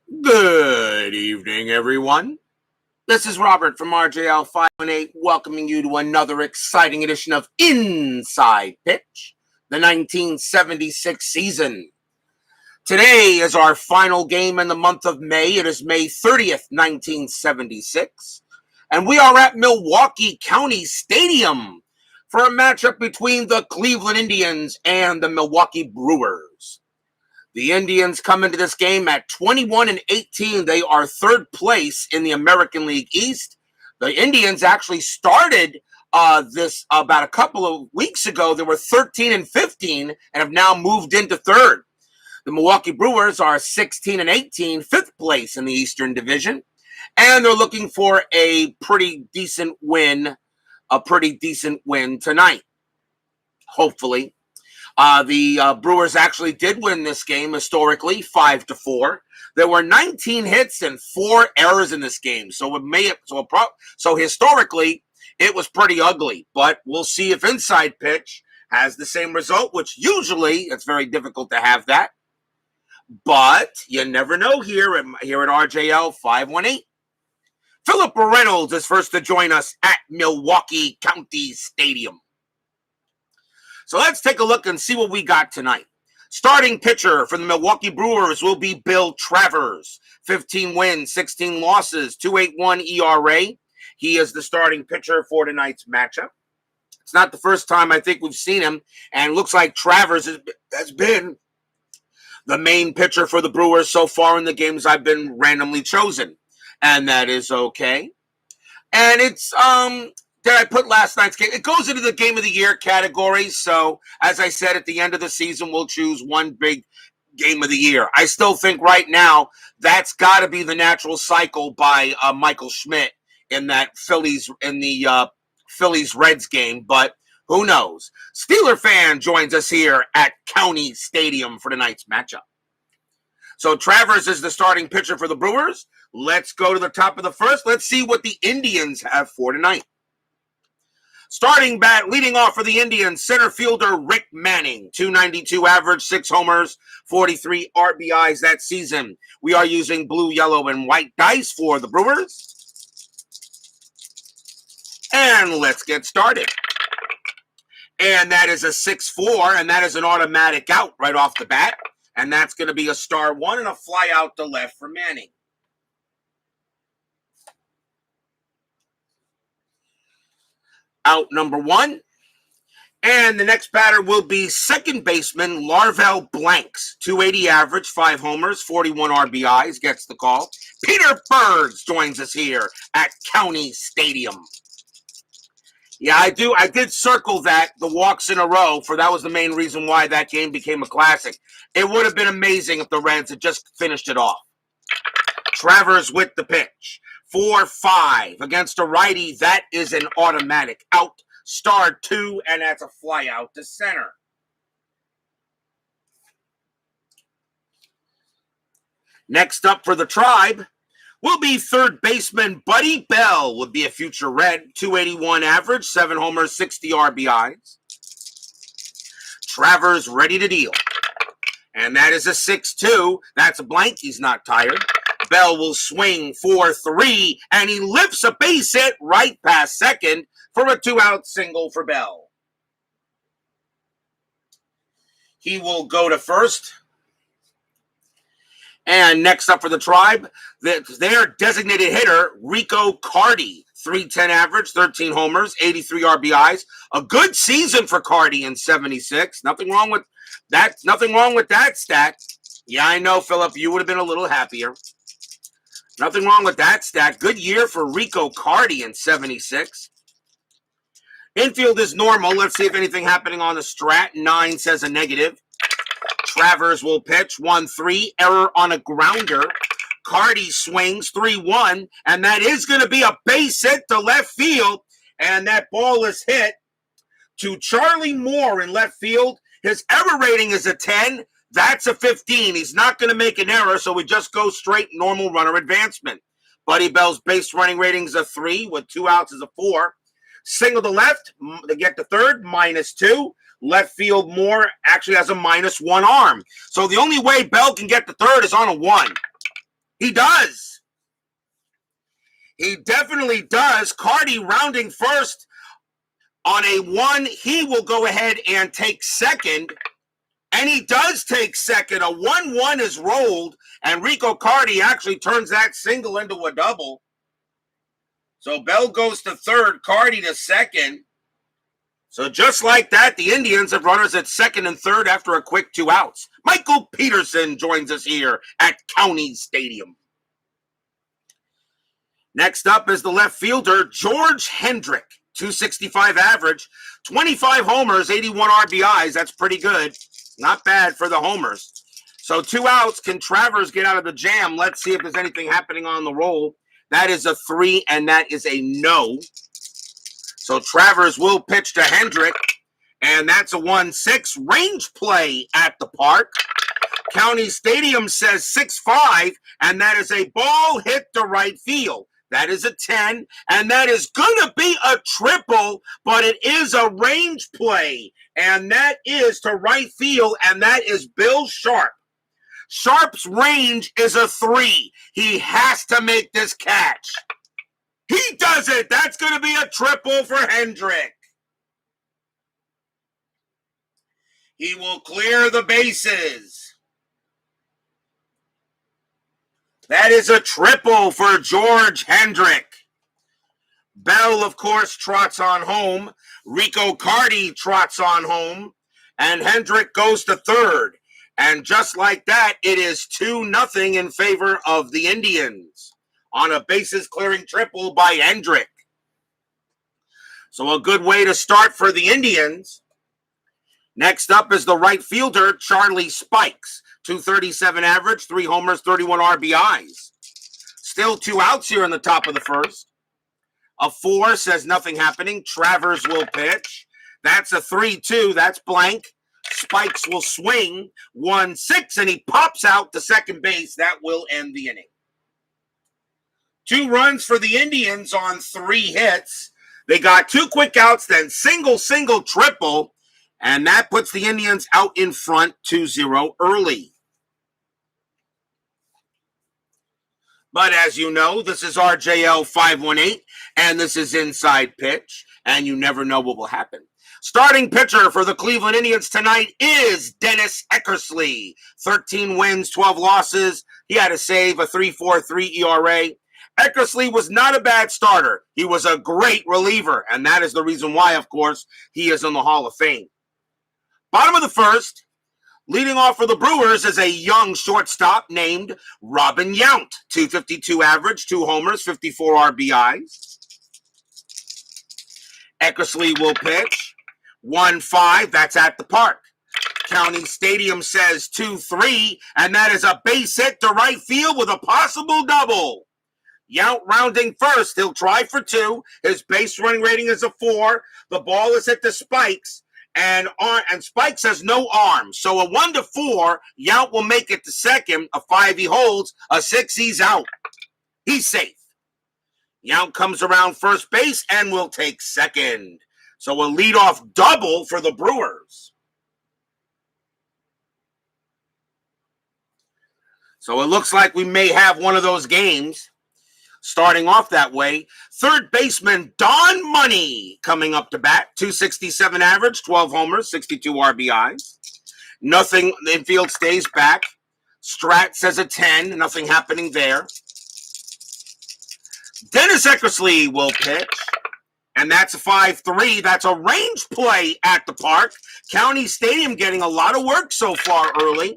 Good evening, everyone. This is Robert from RJL 518, welcoming you to another exciting edition of Inside Pitch, the 1976 season. Today is our final game in the month of May. It is May 30th, 1976, and we are at Milwaukee County Stadium for a matchup between the Cleveland Indians and the Milwaukee Brewers. The Indians come into this game at 21-18. They are third place in the American League East. The Indians actually started this about a couple of weeks ago. They were 13-15 and have now moved into third. The Milwaukee Brewers are 16-18, fifth place in the Eastern Division, and they're looking for a pretty decent win tonight, hopefully. The Brewers actually did win this game historically, 5-4. There were 19 hits and 4 errors in this game, so historically it was pretty ugly. But we'll see if Inside Pitch has the same result, which usually it's very difficult to have that. But you never know here at RJL 518. Philip Reynolds is first to join us at Milwaukee County Stadium. So let's take a look and see what we got tonight. Starting pitcher for the Milwaukee Brewers will be Bill Travers. 15 wins, 16 losses, 2.81 ERA. He is the starting pitcher for tonight's matchup. It's not the first time I think we've seen him, and looks like Travers has been the main pitcher for the Brewers so far in the games I've been randomly chosen. And that is okay. And it's, did I put last night's game? It goes into the Game of the Year category. So, as I said, at the end of the season, we'll choose one big Game of the Year. I still think right now that's got to be the Natural Cycle by Michael Schmidt in that Phillies Reds game. But who knows? Steeler fan joins us here at County Stadium for tonight's matchup. So Travers is the starting pitcher for the Brewers. Let's go to the top of the first. Let's see what the Indians have for tonight. Starting bat, leading off for the Indians, center fielder Rick Manning. 292 average, 6 homers, 43 RBIs that season. We are using blue, yellow, and white dice for the Brewers. And let's get started. And that is a 6-4, and that is an automatic out right off the bat. And that's going to be a star 1 and a fly out to left for Manning. Out number 1. And the next batter will be second baseman Larvell Blanks. 280 average, 5 homers, 41 RBIs, gets the call. Peter Birds joins us here at County Stadium. Yeah, I did circle that, the walks in a row, for that was the main reason why that game became a classic. It would have been amazing if the Reds had just finished it off. Travers with the pitch. 4-5 against a righty. That is an automatic out. Star 2, and that's a fly out to center. Next up for the Tribe will be third baseman Buddy Bell, would be a future Red. 281 average, 7 homers, 60 RBIs. Travers ready to deal. And that is a 6-2. That's a blank. He's not tired. Bell will swing 4-3, and he lifts a base hit right past second for a 2-out single for Bell. He will go to first. And next up for the Tribe, their designated hitter, Rico Cardi. 310 average, 13 homers, 83 RBIs. A good season for Cardi in 76. Nothing wrong with that stat. Yeah, I know, Philip, you would have been a little happier. Nothing wrong with that stat. Good year for Rico Cardi in 76. Infield is normal. Let's see if anything happening on the strat. 9 says a negative. Travers will pitch 1-3. Error on a grounder. Cardi swings 3-1. And that is going to be a base hit to left field. And that ball is hit to Charlie Moore in left field. His error rating is a 10. That's a 15. He's not going to make an error, so we just go straight normal runner advancement. Buddy Bell's base running rating is a 3 with 2 outs is a 4. Single to left to get to third, -2. Left field Moore actually has a -1 arm. So the only way Bell can get to third is on a 1. He does. He definitely does. Cardi rounding first on a 1. He will go ahead and take second. And he does take second. A 1-1 is rolled. And Rico Cardi actually turns that single into a double. So Bell goes to third, Cardi to second. So just like that, the Indians have runners at second and third after a quick 2 outs. Michael Peterson joins us here at County Stadium. Next up is the left fielder, George Hendrick. 265 average, 25 homers, 81 RBIs. That's pretty good. Not bad for the homers. So 2 outs. Can Travers get out of the jam? Let's see if there's anything happening on the roll. That is a 3, and that is a no. So Travers will pitch to Hendrick, and that's a 1-6. Range play at the park. County Stadium says 6-5, and that is a ball hit to right field. That is a 10, and that is going to be a triple, but it is a range play, and that is to right field, and that is Bill Sharp. Sharp's range is a 3. He has to make this catch. He does it. That's going to be a triple for Hendrick. He will clear the bases. That is a triple for George Hendrick. Bell, of course, trots on home. Rico Cardi trots on home. And Hendrick goes to third. And just like that, it is 2-0 in favor of the Indians on a bases-clearing triple by Hendrick. So a good way to start for the Indians. Next up is the right fielder, Charlie Spikes. 237 average, 3 homers, 31 RBIs. Still 2 outs here in the top of the first. A 4 says nothing happening. Travers will pitch. That's a 3-2. That's blank. Spikes will swing. 1-6, and he pops out to second base. That will end the inning. 2 runs for the Indians on 3 hits. They got 2 quick outs, then single, triple. And that puts the Indians out in front 2-0 early. But as you know, this is RJL 518, and this is Inside Pitch, and you never know what will happen. Starting pitcher for the Cleveland Indians tonight is Dennis Eckersley. 13 wins, 12 losses. He had a save, a 3.43 ERA. Eckersley was not a bad starter. He was a great reliever, and that is the reason why, of course, he is in the Hall of Fame. Bottom of the first, leading off for the Brewers is a young shortstop named Robin Yount. 252 average, 2 homers, 54 RBIs. Eckersley will pitch. 1-5, that's at the park. County Stadium says 2-3, and that is a base hit to right field with a possible double. Yount rounding first. He'll try for 2. His base running rating is a 4. The ball is hit to Spikes. And Spikes has no arm. So a 1-4, Yount will make it to second. A 5 he holds. A 6 he's out. He's safe. Yount comes around first base and will take second. So a leadoff double for the Brewers. So it looks like we may have one of those games starting off that way. Third baseman Don Money coming up to bat. 267 average, 12 homers, 62 RBIs. Nothing, the infield stays back. Strat says a 10, nothing happening there. Dennis Eckersley will pitch. And that's a 5-3. That's a range play at the park. County Stadium getting a lot of work so far early.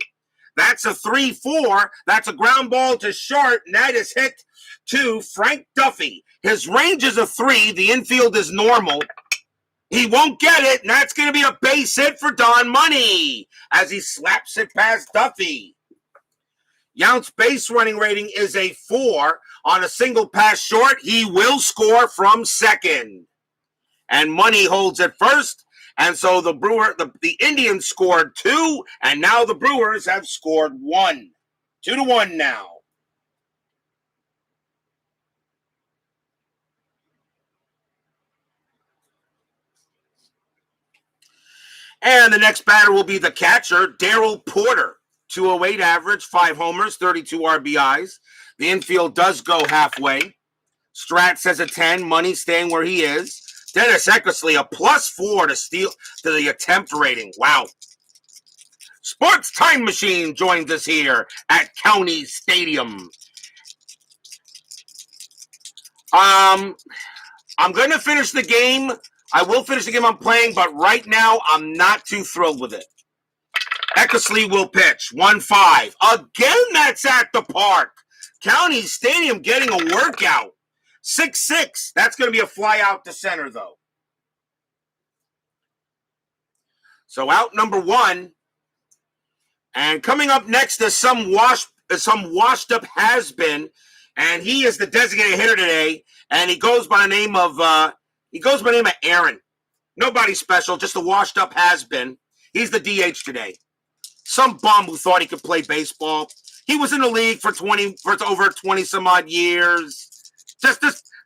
That's a 3-4. That's a ground ball to short, and that is hit to Frank Duffy. His range is a 3. The infield is normal. He won't get it, and that's going to be a base hit for Don Money as he slaps it past Duffy. Yount's base running rating is a 4. On a single pass short, he will score from second. And Money holds it first. And so the Indians scored 2, and now the Brewers have scored 1. 2-1 now. And the next batter will be the catcher, Darryl Porter. 208 average, 5 homers, 32 RBIs. The infield does go halfway. Strat says a 10. Money staying where he is. Dennis Eckersley, a +4 to the attempt rating. Wow. Sports Time Machine joins us here at County Stadium. I'm going to finish the game. I will finish the game I'm playing, but right now I'm not too thrilled with it. Eckersley will pitch. 1-5. Again, that's at the park. County Stadium getting a workout. 6-6. That's going to be a fly out to center, though. So out number 1. And coming up next is some washed up has-been. And he is the designated hitter today. And he goes by the name of Aaron. Nobody special, just a washed up has-been. He's the DH today. Some bum who thought he could play baseball. He was in the league for over 20 some odd years. Just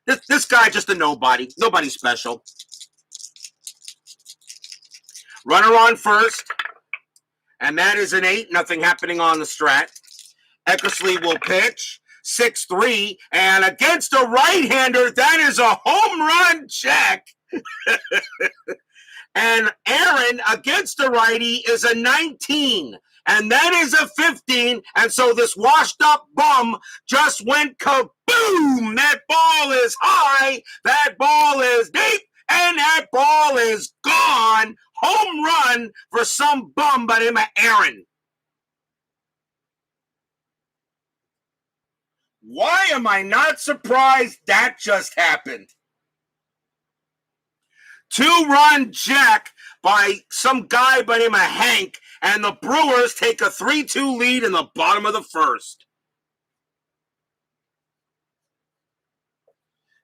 this guy, just a nobody. Nobody special. Runner on first. And that is an 8. Nothing happening on the strat. Eckersley will pitch. 6-3. And against a right-hander, that is a home run check. And Aaron, against a righty, is a 19. And that is a 15. And so this washed-up bum just went kaboom. That ball is high. That ball is deep. And that ball is gone. Home run for some bum by the name of Aaron. Why am I not surprised that just happened? 2-run jack by some guy by the name of Hank, and the Brewers take a 3-2 lead in the bottom of the first.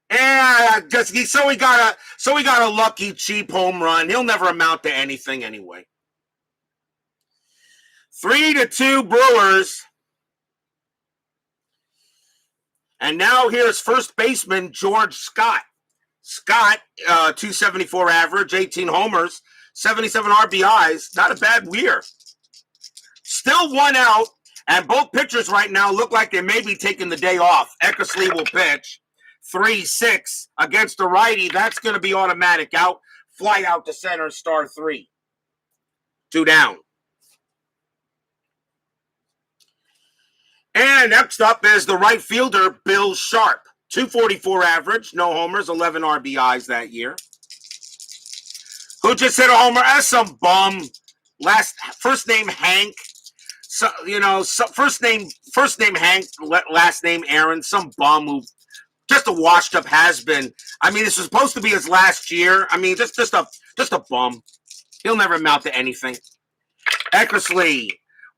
And so he got a lucky cheap home run. He'll never amount to anything anyway. 3-2 Brewers. And now here's first baseman George Scott. Scott, 274 average, 18 homers, 77 RBIs. Not a bad year. Still 1 out, and both pitchers right now look like they may be taking the day off. Eckersley will pitch. 3-6 against a righty. That's going to be automatic out. Fly out to center, star 3. 2 down. And next up is the right fielder, Bill Sharp. 244 average, no homers, 11 RBIs that year. Who just hit a homer? As some bum. First name Hank. First name Hank, last name Aaron. Some bum who just a washed up has-been. I mean, this was supposed to be his last year. I mean, just a bum. He'll never amount to anything. Eckersley,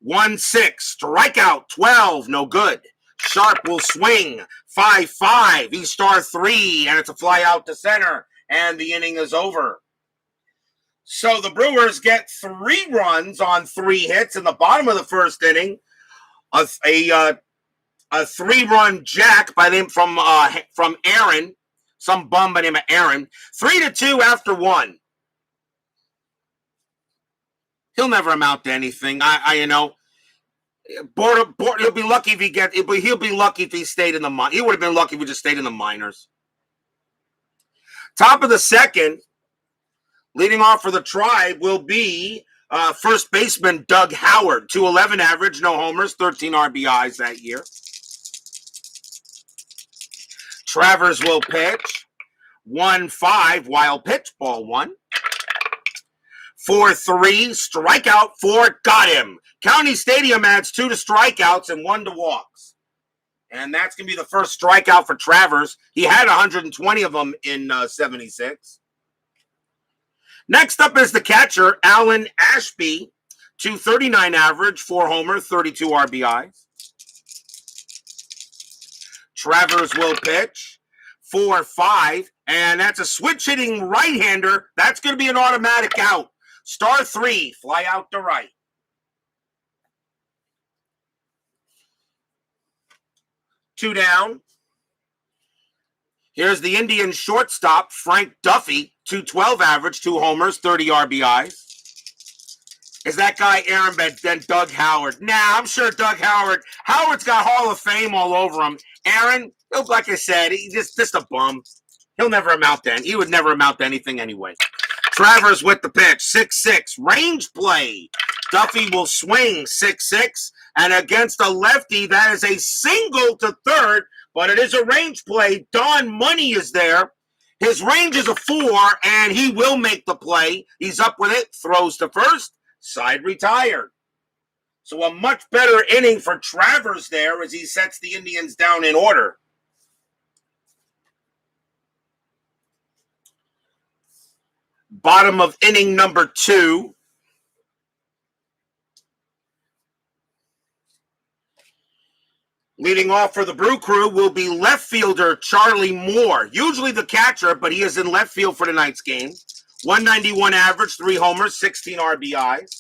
1-6, strikeout 12, no good. Sharp will swing, 5-5. He's star 3, and it's a fly out to center, and the inning is over. So the Brewers get 3 runs on 3 hits in the bottom of the first inning. A 3-run jack by them from Aaron, some bum by the name of Aaron. 3-2 after 1. He'll never amount to anything. He'll be lucky if he'll be lucky if he stayed in the minors. He would have been lucky if he just stayed in the minors. Top of the second, leading off for the Tribe will be first baseman Doug Howard. 211 average, no homers, 13 RBIs that year. Travers will pitch. 1-5, wild pitch, ball 1. 4-3, strikeout 4, got him. County Stadium adds 2 to strikeouts and 1 to walks. And that's going to be the first strikeout for Travers. He had 120 of them in 76. Next up is the catcher, Alan Ashby. 239 average, 4 homer, 32 RBIs. Travers will pitch. 4-5, and that's a switch-hitting right-hander. That's going to be an automatic out. Star 3, fly out to right. Two down. Here's the Indian shortstop, Frank Duffy, 212 average, 2 homers, 30 RBIs. Is that guy Aaron than Doug Howard? Nah, I'm sure Howard's got Hall of Fame all over him. Aaron, like I said, he's just a bum. He would never amount to anything anyway. Travers with the pitch, 6-6, range play. Duffy will swing 6-6, and against a lefty, that is a single to third, but it is a range play. Don Money is there. His range is a 4, and he will make the play. He's up with it, throws to first, side retired. So a much better inning for Travers there as he sets the Indians down in order. Bottom of inning number 2. Leading off for the Brew Crew will be left fielder Charlie Moore. Usually the catcher, but he is in left field for tonight's game. 191 average, 3 homers, 16 RBIs.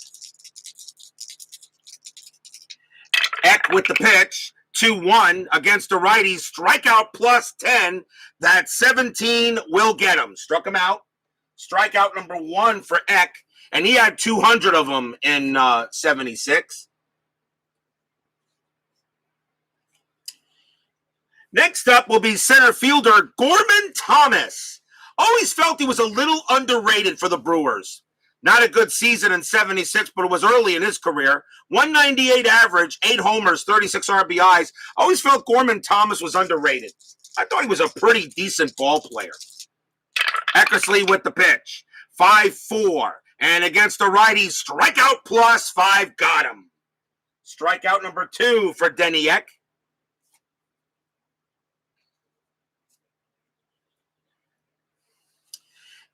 Eck with the pitch, 2-1 against the righty. Strikeout plus 10. That 17 will get him. Struck him out. Strikeout number 1 for Eck, and he had 200 of them in 76. Next up will be center fielder Gorman Thomas. Always felt he was a little underrated for the Brewers. Not a good season in 76, but it was early in his career. 198 average, 8 homers, 36 RBIs. Always felt Gorman Thomas was underrated. I thought he was a pretty decent ball player. Eckersley with the pitch, 5-4. And against the righty, strikeout plus 5 got him. Strikeout number 2 for Denny Eck.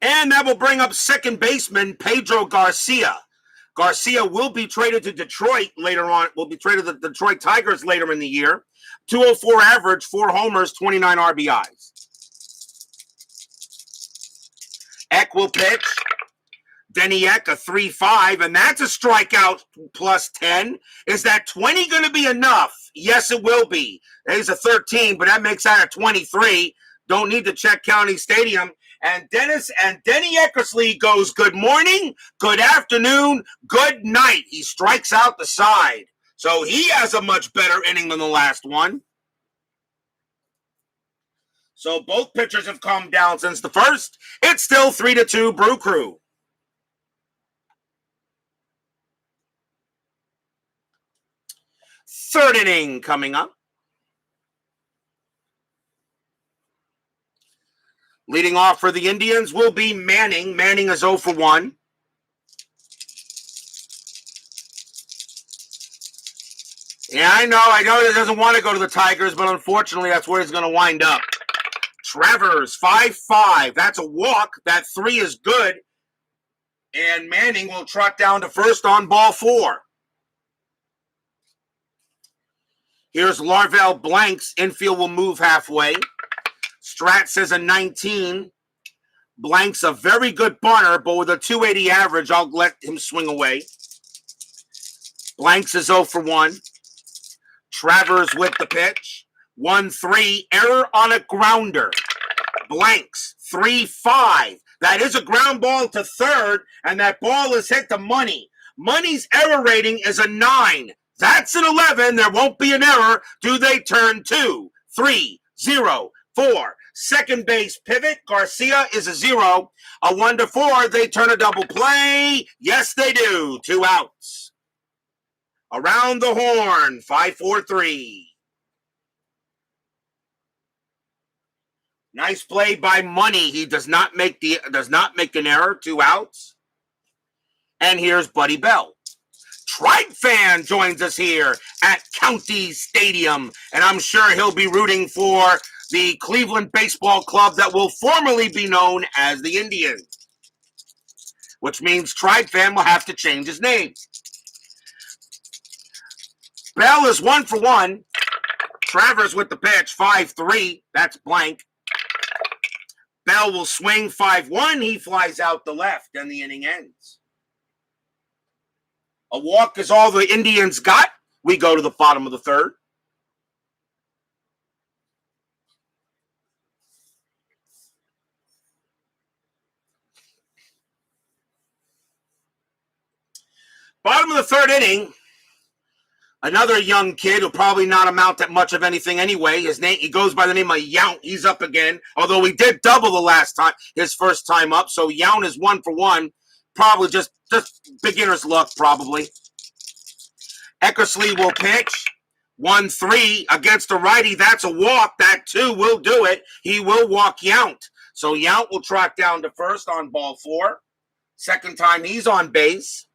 And that will bring up second baseman Pedro Garcia. Garcia will be traded to Detroit later on. Will be traded to the Detroit Tigers later in the year. 204 average, 4 homers, 29 RBIs. Eck will pitch. Denny Eck, a 3-5, and that's a strikeout plus 10. Is that 20 going to be enough? Yes, it will be. There's a 13, but that makes that a 23. Don't need to check County Stadium. And Denny Eckersley goes good morning, good afternoon, good night. He strikes out the side. So he has a much better inning than the last one. So both pitchers have come down since the first. It's still 3-2 Brew Crew. Third inning coming up. Leading off for the Indians will be Manning. Manning is 0 for 1. Yeah, I know he doesn't want to go to the Tigers, but unfortunately that's where he's going to wind up. Travers, 5-5. That's a walk. That 3 is good. And Manning will trot down to first on ball 4. Here's Larvell Blanks. Infield will move halfway. Strat says a 19. Blank's a very good bunter, but with a 280 average, I'll let him swing away. Blanks is 0 for 1. Travers with the pitch. 1-3. Error on a grounder. Blanks, 3-5. That is a ground ball to third, and that ball is hit to Money. Money's error rating is a 9. That's an 11. There won't be an error. Do they turn 2, 3, 0, 4? Second base pivot. Garcia is a 0. A 1-4. They turn a double play. Yes, they do. 2 outs. Around the horn. 5-4-3. Nice play by Money. He does not make an error. 2 outs. And here's Buddy Bell. Tribe fan joins us here at County Stadium, and I'm sure he'll be rooting for the Cleveland Baseball Club that will formerly be known as the Indians, which means Tribe fan will have to change his name. Bell is 1 for 1. Travers with the pitch, 5-3. That's blank. Bell will swing 5-1. He flies out the left, and the inning ends. A walk is all the Indians got. We go to the bottom of the third. Bottom of the third inning, another young kid who probably not amount to much of anything anyway. He goes by the name of Yount. He's up again, although he did double the last time, his first time up. So Yount is 1 for 1. Probably just beginner's luck, probably. Eckersley will pitch. 1-3 against a righty. That's a walk. That too will do it. He will walk Yount. So Yount will track down to first on ball 4. Second time he's on base.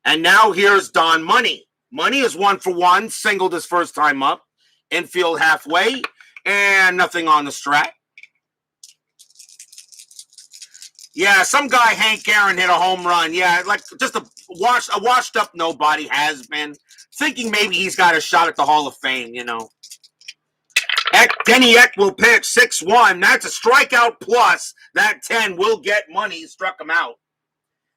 And now here's Don Money. Money is 1 for 1, singled his first time up. Infield halfway, and nothing on the strat. Yeah, some guy, Hank Aaron, hit a home run. Yeah, like just a washed up nobody has been. Thinking maybe he's got a shot at the Hall of Fame, you know. Denny Eck will pitch 6-1. That's a strikeout plus. That 10 will get Money. Struck him out.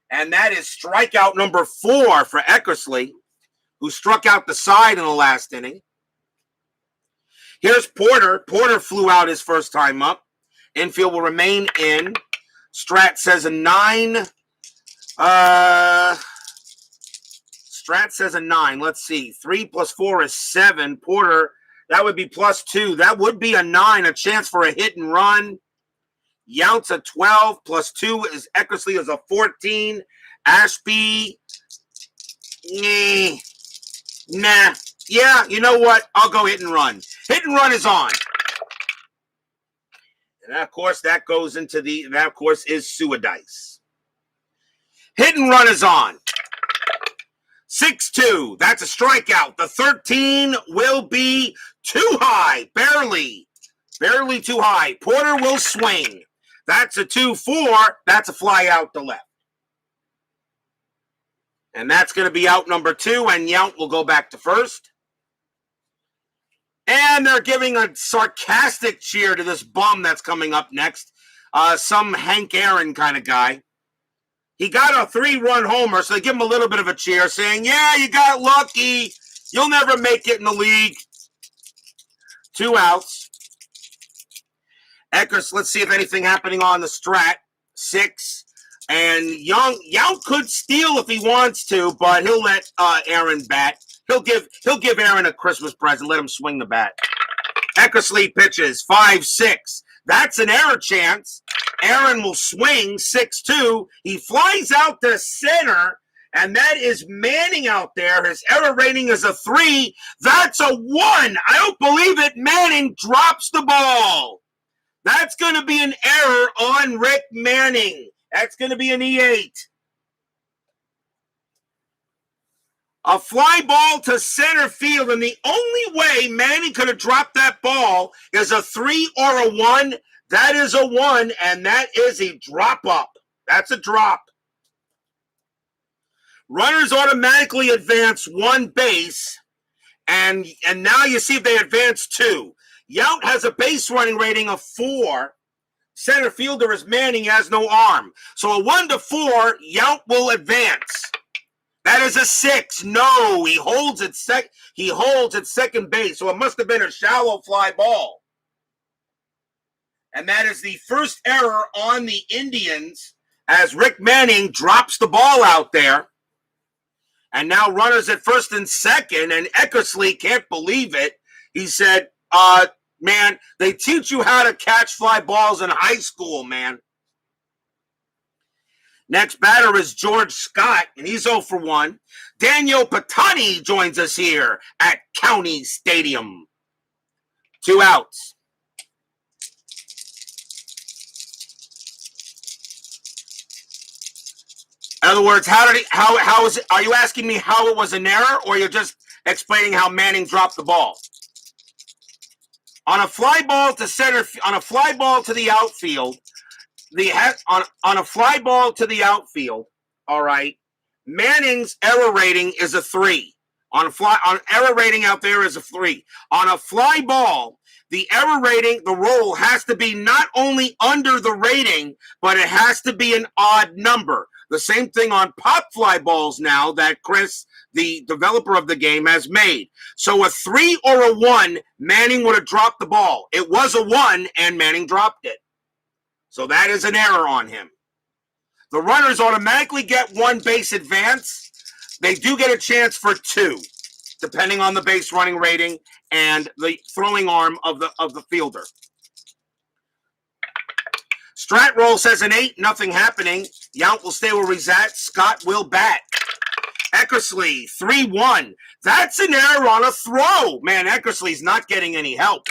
And that is strikeout number 4 for Eckersley, who struck out the side in the last inning. Here's Porter. Porter flew out his first time up. Infield will remain in. Strat says a 9. Strat says a 9. Let's see. 3 plus 4 is 7. Porter, that would be plus 2. That would be a 9. A chance for a hit and run. Yount's a 12. Plus 2 is Eckersley is a 14. Ashby, nah. Yeah, you know what? I'll go hit and run. Hit and run is on. And of course, that goes into that of course is Suadice. Hit and run is on. 6-2. That's a strikeout. The 13 will be too high. Barely too high. Porter will swing. That's a 2-4. That's a fly out to left. And that's going to be out number 2, and Yount will go back to first. And they're giving a sarcastic cheer to this bum that's coming up next. Some Hank Aaron kind of guy. He got a 3-run homer, so they give him a little bit of a cheer, saying, yeah, you got lucky. You'll never make it in the league. 2 outs. Eckers, let's see if anything happening on the strat. 6. And Yount could steal if he wants to, but he'll let Aaron bat. He'll give Aaron a Christmas present. Let him swing the bat. Eckersley pitches 5-6. That's an error chance. Aaron will swing 6-2. He flies out to center, and that is Manning out there. His error rating is a 3. That's a 1. I don't believe it. Manning drops the ball. That's going to be an error on Rick Manning. That's going to be an E8. A fly ball to center field, and the only way Manning could have dropped that ball is a 3 or a 1. That is a 1, and that is a drop up. That's a drop. Runners automatically advance 1 base, and now you see if they advance 2. Yount has a base running rating of 4. Center fielder is Manning, has no arm. So a 1-4, Yount will advance. That is a 6. No, he holds at second base. So it must have been a shallow fly ball. And that is the first error on the Indians as Rick Manning drops the ball out there. And now runners at first and second, and Eckersley can't believe it. He said, man, they teach you how to catch fly balls in high school, man. Next batter is George Scott, and he's 0 for 1. Daniel Patani joins us here at County Stadium. 2 outs. In other words, how is it? Are you asking me how it was an error, or you're just explaining how Manning dropped the ball? On a fly ball to center, on a fly ball to the outfield, on a fly ball to the outfield, all right, Manning's error rating is a 3. On error rating out there is a 3. On a fly ball, the error rating, the roll has to be not only under the rating, but it has to be an odd number. The same thing on pop fly balls now that Chris, the developer of the game, has made. So a 3 or a 1, Manning would have dropped the ball. It was a 1, and Manning dropped it. So that is an error on him. The runners automatically get 1 base advance. They do get a chance for 2, depending on the base running rating and the throwing arm of the fielder. Strat roll says an 8, nothing happening. Yount will stay where he's at. Scott will bat. Eckersley, 3-1. That's an error on a throw. Man, Eckersley's not getting any help.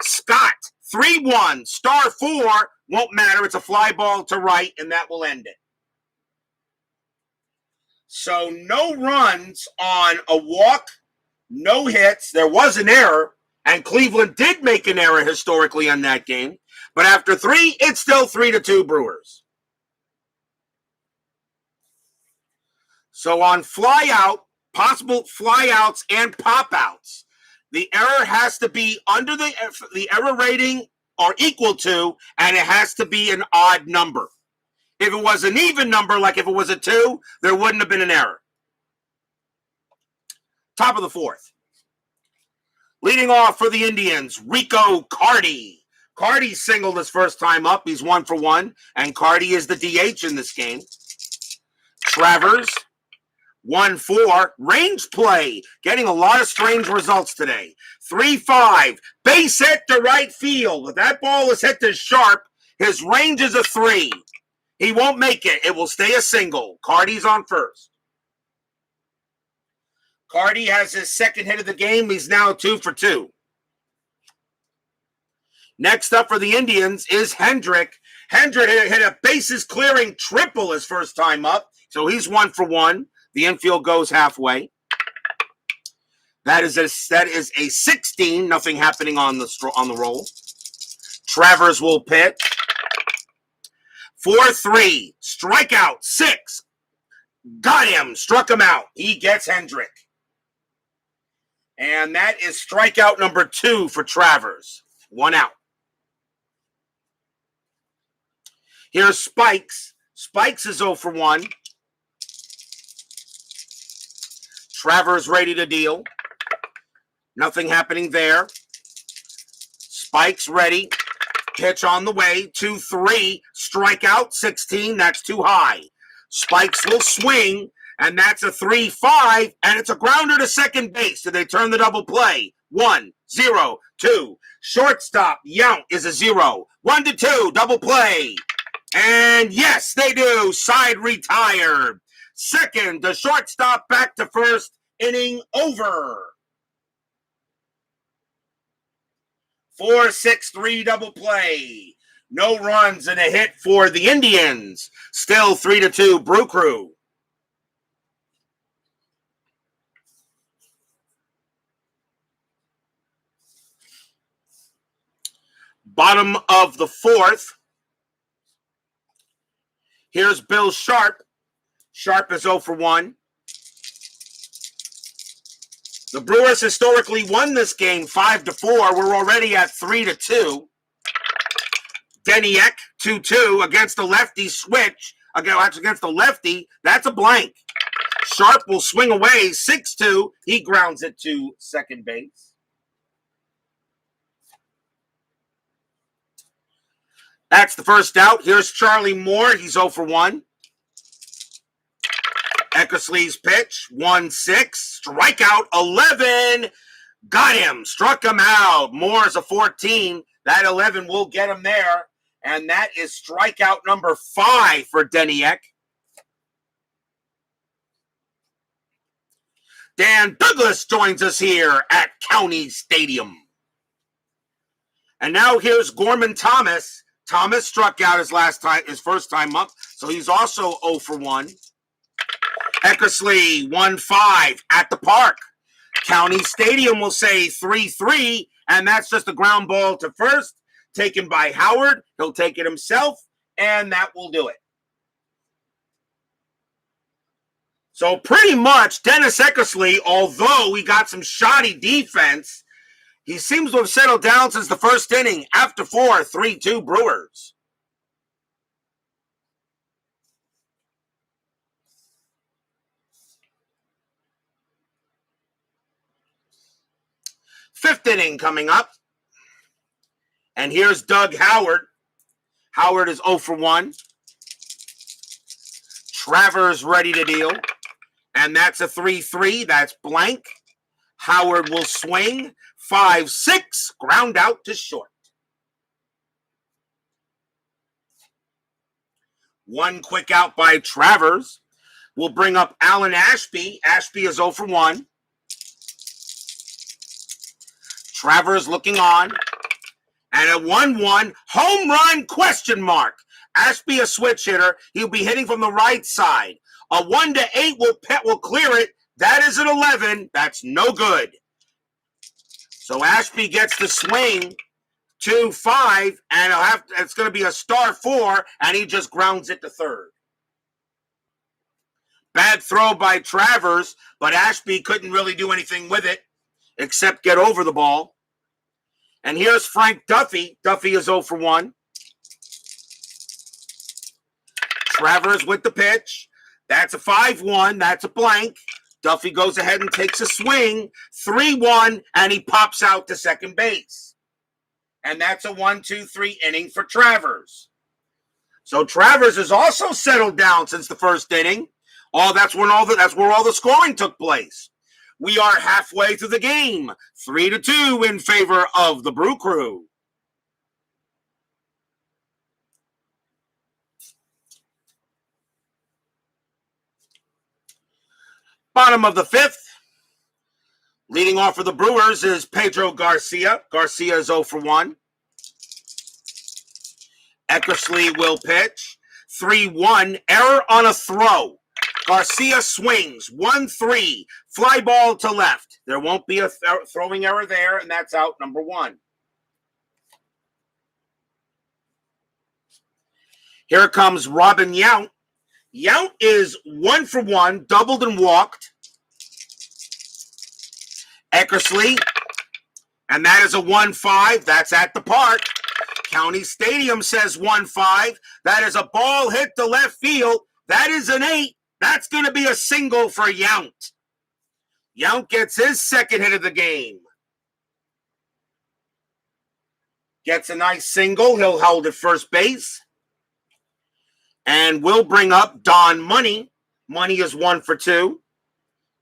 Scott, 3-1. Star 4, won't matter. It's a fly ball to right, and that will end it. So no runs on a walk, no hits. There was an error, and Cleveland did make an error historically on that game. But after 3, it's still 3-2 Brewers. So on fly out, possible fly outs and pop outs, the error has to be under the error rating or equal to, and it has to be an odd number. If it was an even number, like if it was a 2, there wouldn't have been an error. Top of the 4th. Leading off for the Indians, Rico Carty. Carty singled his first time up. He's 1 for 1, and Carty is the DH in this game. Travers, 1-4, range play, getting a lot of strange results today. 3-5, base hit to right field. If that ball is hit to sharp, his range is a 3. He won't make it. It will stay a single. Carty's on first. Carty has his second hit of the game. He's now 2 for 2. Next up for the Indians is Hendrick. Hendrick hit a bases clearing triple his first time up, so he's 1 for 1. The infield goes halfway. That is a 16. Nothing happening on the roll. Travers will pitch. 4-3. Strikeout. 6. Got him. Struck him out. He gets Hendrick. And that is strikeout number 2 for Travers. 1 out. Here's Spikes. Spikes is 0 for 1. Travers ready to deal. Nothing happening there. Spikes ready. Pitch on the way. 2-3. Strikeout. 16. That's too high. Spikes will swing, and that's a 3-5, and it's a grounder to second base. So they turn the double play. 1-0-2. Shortstop. Yount is a 0. 1-2. Double play. And yes, they do. Side retired. Second, the shortstop back to first. Inning over. 4-6-3 double play. No runs and a hit for the Indians. Still 3-2 Brew Crew. Bottom of the 4th. Here's Bill Sharp. Sharp is 0 for 1. The Brewers historically won this game 5-4. We're already at 3-2. Deniek, 2-2 against the lefty switch. Against the lefty, that's a blank. Sharp will swing away, 6-2. He grounds it to second base. That's the first out. Here's Charlie Moore. He's 0 for 1. Eckersley's pitch, 1-6. Strikeout, 11. Got him. Struck him out. Moore's a 14. That 11 will get him there. And that is strikeout number 5 for Deniek. Dan Douglas joins us here at County Stadium. And now here's Gorman Thomas. Thomas struck out his first time up, so he's also 0 for 1. Eckersley, 1-5 at the park. County Stadium will say 3-3, and that's just a ground ball to first, taken by Howard. He'll take it himself, and that will do it. So pretty much, Dennis Eckersley, although he got some shoddy defense, he seems to have settled down since the first inning. After 4, 3-2 Brewers. Fifth inning coming up. And here's Doug Howard. Howard is 0 for 1. Travers ready to deal. And that's a 3-3. That's blank. Howard will swing. 5-6. Ground out to short. One quick out by Travers. We'll bring up Alan Ashby. Ashby is 0 for 1. Travers looking on. And a 1-1 home run question mark. Ashby a switch hitter. He'll be hitting from the right side. A 1-8 will clear it. That is an 11. That's no good. So Ashby gets the swing. 2-5, and it's going to be a star 4, and he just grounds it to third. Bad throw by Travers, but Ashby couldn't really do anything with it except get over the ball. And here's Frank Duffy. Duffy is 0 for 1. Travers with the pitch. That's a 5-1. That's a blank. Duffy goes ahead and takes a swing. 3-1, and he pops out to second base. And that's a 1-2-3 inning for Travers. So Travers has also settled down since the first inning. That's where all the scoring took place. We are halfway through the game. 3-2 in favor of the Brew Crew. Bottom of the 5th. Leading off for the Brewers is Pedro Garcia. Garcia is 0 for 1. Eckersley will pitch. 3-1. Error on a throw. Garcia swings. 1-3. Fly ball to left. There won't be a throwing error there, and that's out number 1. Here comes Robin Yount. Yount is 1 for 1, doubled and walked. Eckersley, and that is a 1-5. That's at the park. County Stadium says 1-5. That is a ball hit to left field. That is an 8. That's going to be a single for Yount. Yount gets his second hit of the game. Gets a nice single. He'll hold at first base. And we'll bring up Don Money. Money is 1 for 2.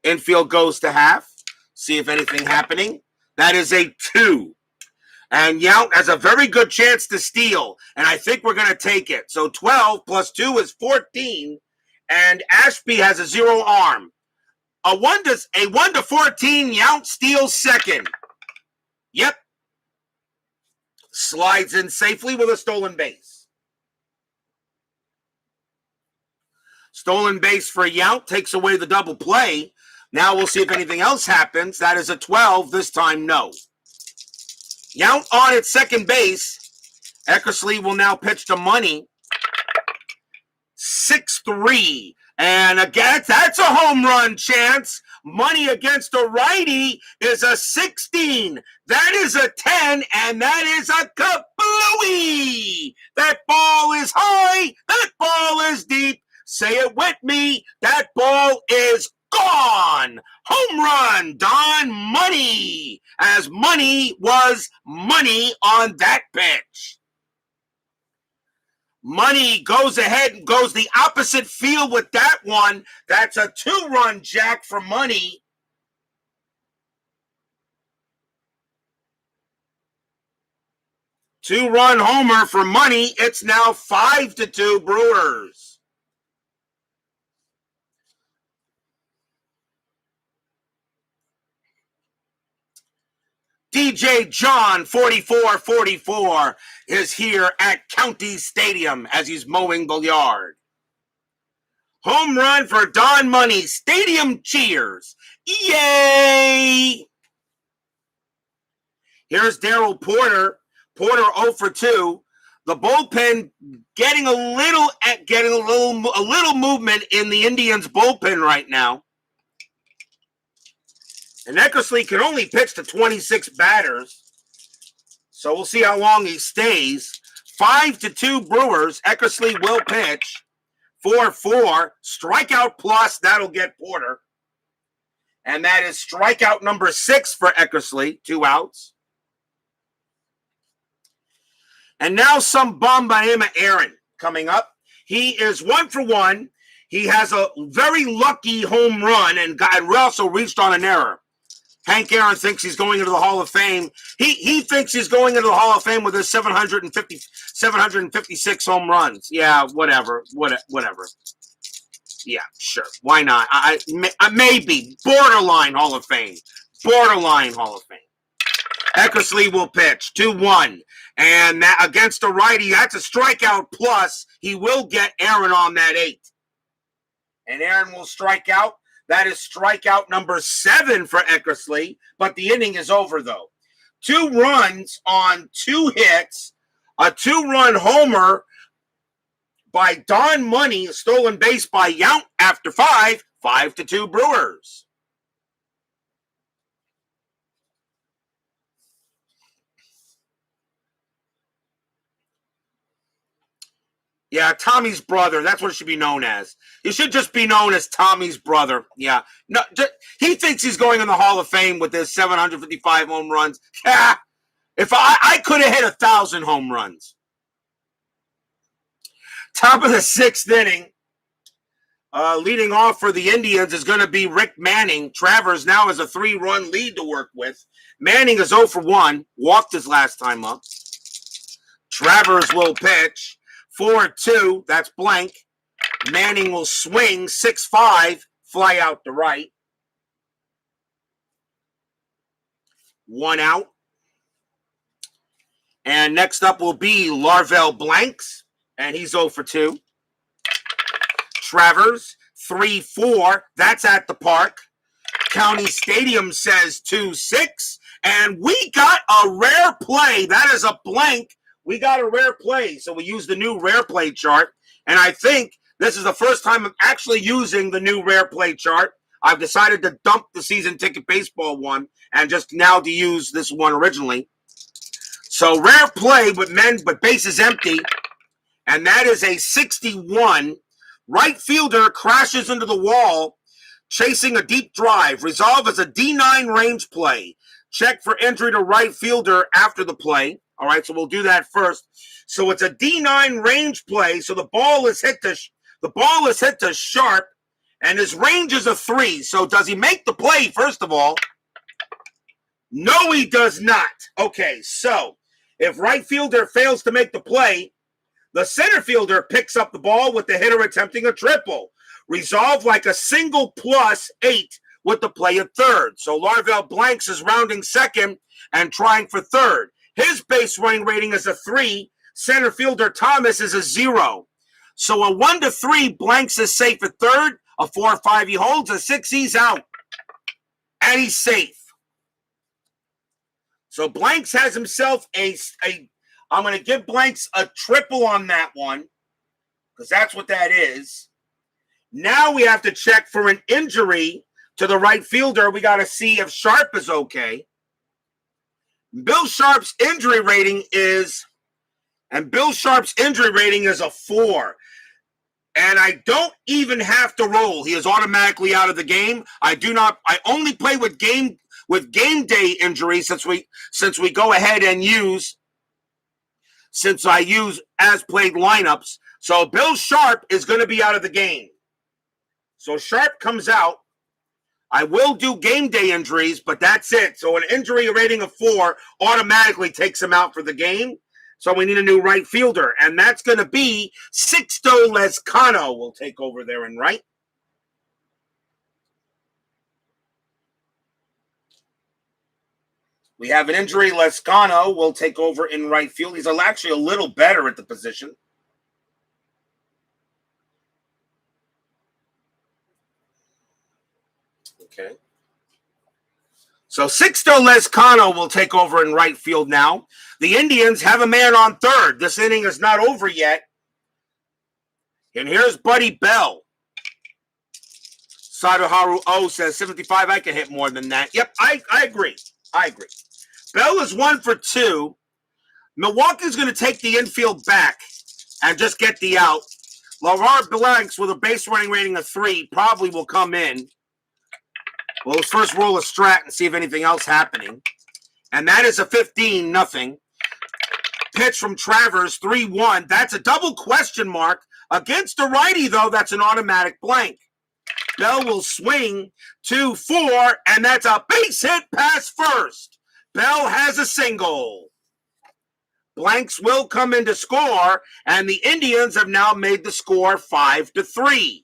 Infield goes to half. See if anything happening. That is a 2. And Yount has a very good chance to steal. And I think we're going to take it. So 12 plus 2 is 14. And Ashby has a 0 arm. A 1 to 14, Yount steals second. Yep. Slides in safely with a stolen base. Stolen base for Yount takes away the double play. Now we'll see if anything else happens. That is a 12. This time, no. Yount on at second base. Eckersley will now pitch to Money. 6-3. And again, that's a home run chance. Money against a righty is a 16. That is a 10, and that is a kablooey. That ball is high. That ball is deep. Say it with me. That ball is gone. Home run, Don Money, as Money was money on that pitch. Money goes ahead and goes the opposite field with that one. That's a 2-run jack for Money. Two-run homer for Money. It's now 5-2 Brewers. DJ John 4444 is here at County Stadium as he's mowing the yard. Home run for Don Money. Stadium cheers. Yay! Here's Darryl Porter. Porter 0 for 2. The bullpen getting a little movement in the Indians bullpen right now. And Eckersley can only pitch to 26 batters. So we'll see how long he stays. 5-2 Brewers. Eckersley will pitch. 4-4. Strikeout plus. That'll get Porter. And that is strikeout number 6 for Eckersley. 2 outs. And now some bomb by Aaron coming up. He is 1 for 1. He has a very lucky home run and also reached on an error. Hank Aaron thinks he's going into the Hall of Fame. He thinks he's going into the Hall of Fame with his 756 home runs. Yeah, whatever. Yeah, sure. Why not? I maybe borderline Hall of Fame. Borderline Hall of Fame. Eckersley will pitch 2-1. And that, against a righty, that's a strikeout plus. He will get Aaron on that 8. And Aaron will strike out. That is strikeout number 7 for Eckersley. But the inning is over, though. 2 runs on 2 hits. A 2-run homer by Don Money, a stolen base by Yount after 5. 5-2 Brewers. Yeah, Tommy's brother. That's what it should be known as. It should just be known as Tommy's brother. Yeah. No, he thinks he's going in the Hall of Fame with his 755 home runs. If I could have hit 1,000 home runs. Top of the 6th inning. Leading off for the Indians is going to be Rick Manning. Travers now has a 3-run lead to work with. Manning is 0 for 1. Walked his last time up. Travers will pitch. 4-2, that's blank. Manning will swing 6-5, fly out to right. 1 out. And next up will be Larvell Blanks, and he's 0 for 2. Travers, 3-4, that's at the park. County Stadium says 2-6, and we got a rare play. That is a blank. We got a rare play, so we use the new rare play chart, and I think this is the first time I'm actually using the new rare play chart. I've decided to dump the season ticket baseball one and just now to use this one originally. So rare play but bases empty, and that is a 61. Right fielder crashes into the wall, chasing a deep drive. Resolve as a D9 range play. Check for injury to right fielder after the play. All right, so we'll do that first. So it's a D9 range play. So the ball is hit to Sharp, and his range is a 3. So does he make the play? First of all, no, he does not. Okay, so if right fielder fails to make the play, the center fielder picks up the ball with the hitter attempting a triple. Resolve like a single +8 with the play at third. So Larvell Blanks is rounding second and trying for third. His base running rating is a 3. Center fielder Thomas is a 0. So a 1-3, Blanks is safe at third. A 4-5, he holds. A 6, he's out. And he's safe. So Blanks has himself I'm going to give Blanks a triple on that one, because that's what that is. Now we have to check for an injury to the right fielder. We got to see if Sharp is okay. Bill Sharp's injury rating is a 4. And I don't even have to roll. He is automatically out of the game. I only play with game day injuries since we go ahead and use as played lineups. So Bill Sharp is going to be out of the game. So Sharp comes out. I will do game day injuries, but that's it. So an injury rating of 4 automatically takes him out for the game. So we need a new right fielder, and that's going to be Sixto Lezcano will take over there in right. We have an injury. Lezcano will take over in right field. He's actually a little better at the position. Okay. So Sixto Lezcano will take over in right field now. The Indians have a man on third. This inning is not over yet. And here's Buddy Bell. Sadaharu O says 75. I can hit more than that. Yep, I agree. Bell is 1 for 2. Milwaukee's going to take the infield back and just get the out. LeVar Blanks with a base running rating of 3 probably will come in. Well, let's first roll a strat and see if anything else happening. And that is a 15-0. Pitch from Travers, 3-1. That's a double question mark Against a righty, though, that's an automatic blank. Bell will swing 2-4, and that's a base hit past first. Bell has a single. Blanks will come in to score, and the Indians have now made the score 5-3.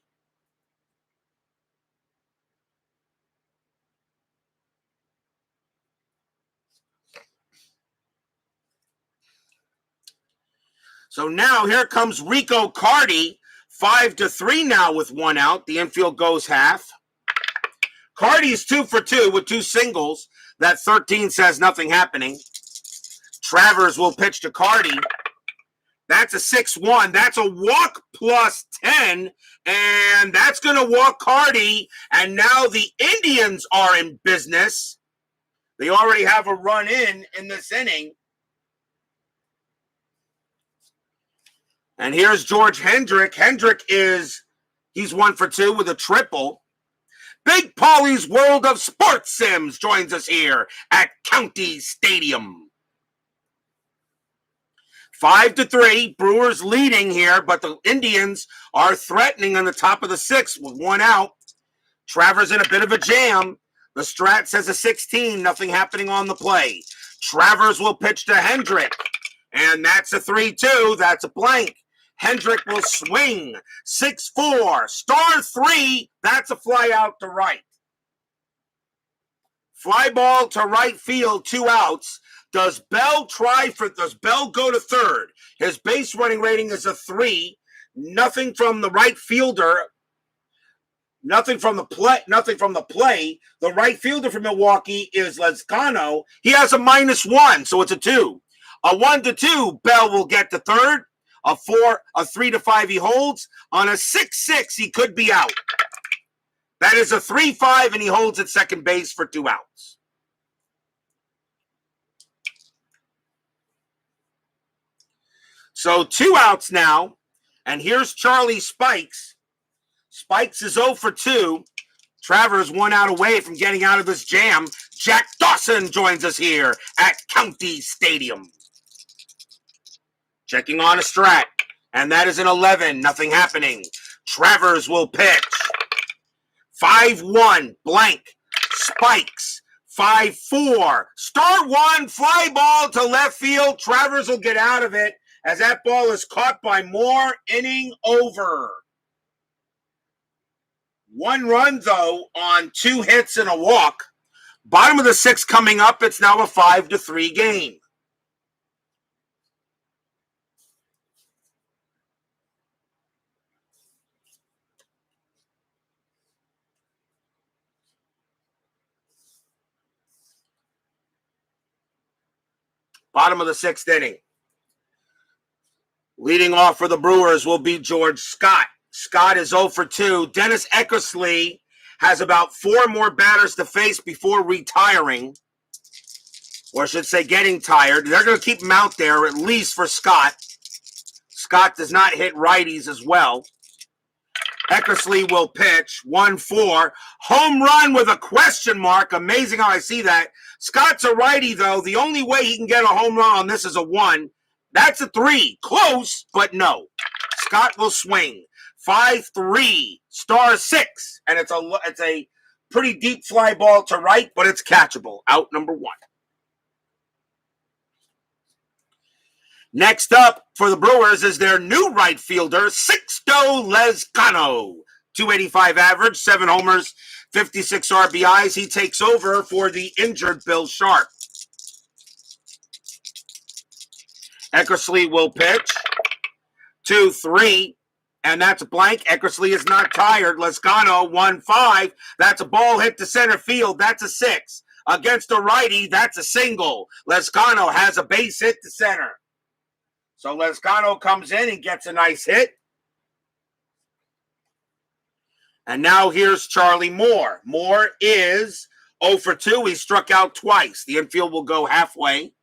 So now here comes Rico Carty, 5-3 now with one out. The infield goes half. Carty's 2 for 2 with 2 singles. That 13 says nothing happening. Travers will pitch to Carty. That's a 6-1. That's a walk plus 10, and that's going to walk Carty. And now the Indians are in business. They already have a run in this inning. And here's George Hendrick. He's 1 for 2 with a triple. Big Paulie's World of Sports Sims joins us here at County Stadium. 5-3, Brewers leading here, but the Indians are threatening on the top of the 6th with 1 out. Travers in a bit of a jam. The strat says a 16, nothing happening on the play. Travers will pitch to Hendrick, and that's a 3-2. That's a blank. Hendrick will swing. 6-4. Star 3. That's a fly out to right. Fly ball to right field, 2 outs. Does Bell go to third? His base running rating is a 3. Nothing from the right fielder. Nothing from the play. The right fielder for Milwaukee is Lezcano. He has a -1, so it's a 2. A 1-2, Bell will get to third. A 3-5 he holds. On a 6-6, he could be out. That is a 3-5, and he holds at second base for 2 outs. So 2 outs now, and here's Charlie Spikes. Spikes is 0 for 2. Travers 1 out away from getting out of this jam. Jack Dawson joins us here at County Stadium. Checking on a strat, and that is an 11. Nothing happening. Travers will pitch. 5-1, blank. Spikes. 5-4. Star 1, fly ball to left field. Travers will get out of it as that ball is caught by Moore. Inning over. 1 run, though, on 2 hits and a walk. Bottom of the 6th coming up. It's now a 5-3 game. Bottom of the 6th inning. Leading off for the Brewers will be George Scott. Scott is 0 for 2. Dennis Eckersley has about 4 more batters to face before retiring. Or I should say getting tired. They're going to keep him out there, at least for Scott. Scott does not hit righties as well. Eckersley will pitch. 1-4. Home run with a question mark. Amazing how I see that. Scott's a righty, though. The only way he can get a home run on this is a 1. That's a 3. Close, but no. Scott will swing. 5-3. Star 6. And it's a pretty deep fly ball to right, but it's catchable. Out number 1. Next up for the Brewers is their new right fielder, Sixto Lezcano. 285 average, 7 homers, 56 RBIs. He takes over for the injured Bill Sharp. Eckersley will pitch. 2-3, and that's a blank. Eckersley is not tired. Lezcano, 1-5. That's a ball hit to center field. That's a 6. Against a righty, that's a single. Lezcano has a base hit to center. So Lezcano comes in and gets a nice hit. And now here's Charlie Moore. Moore is 0 for 2. He struck out twice. The infield will go halfway.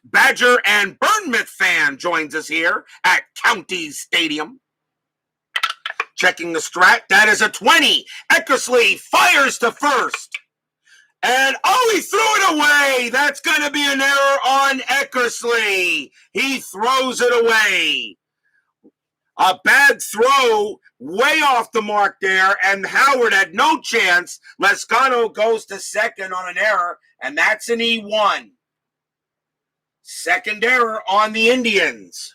Badger and Bournemouth fan joins us here at County Stadium. Checking the strat. That is a 20. Eckersley fires to first. And, he threw it away. That's going to be an error on Eckersley. He throws it away. A bad throw way off the mark there, and Howard had no chance. Lezcano goes to second on an error, and that's an E1. Second error on the Indians.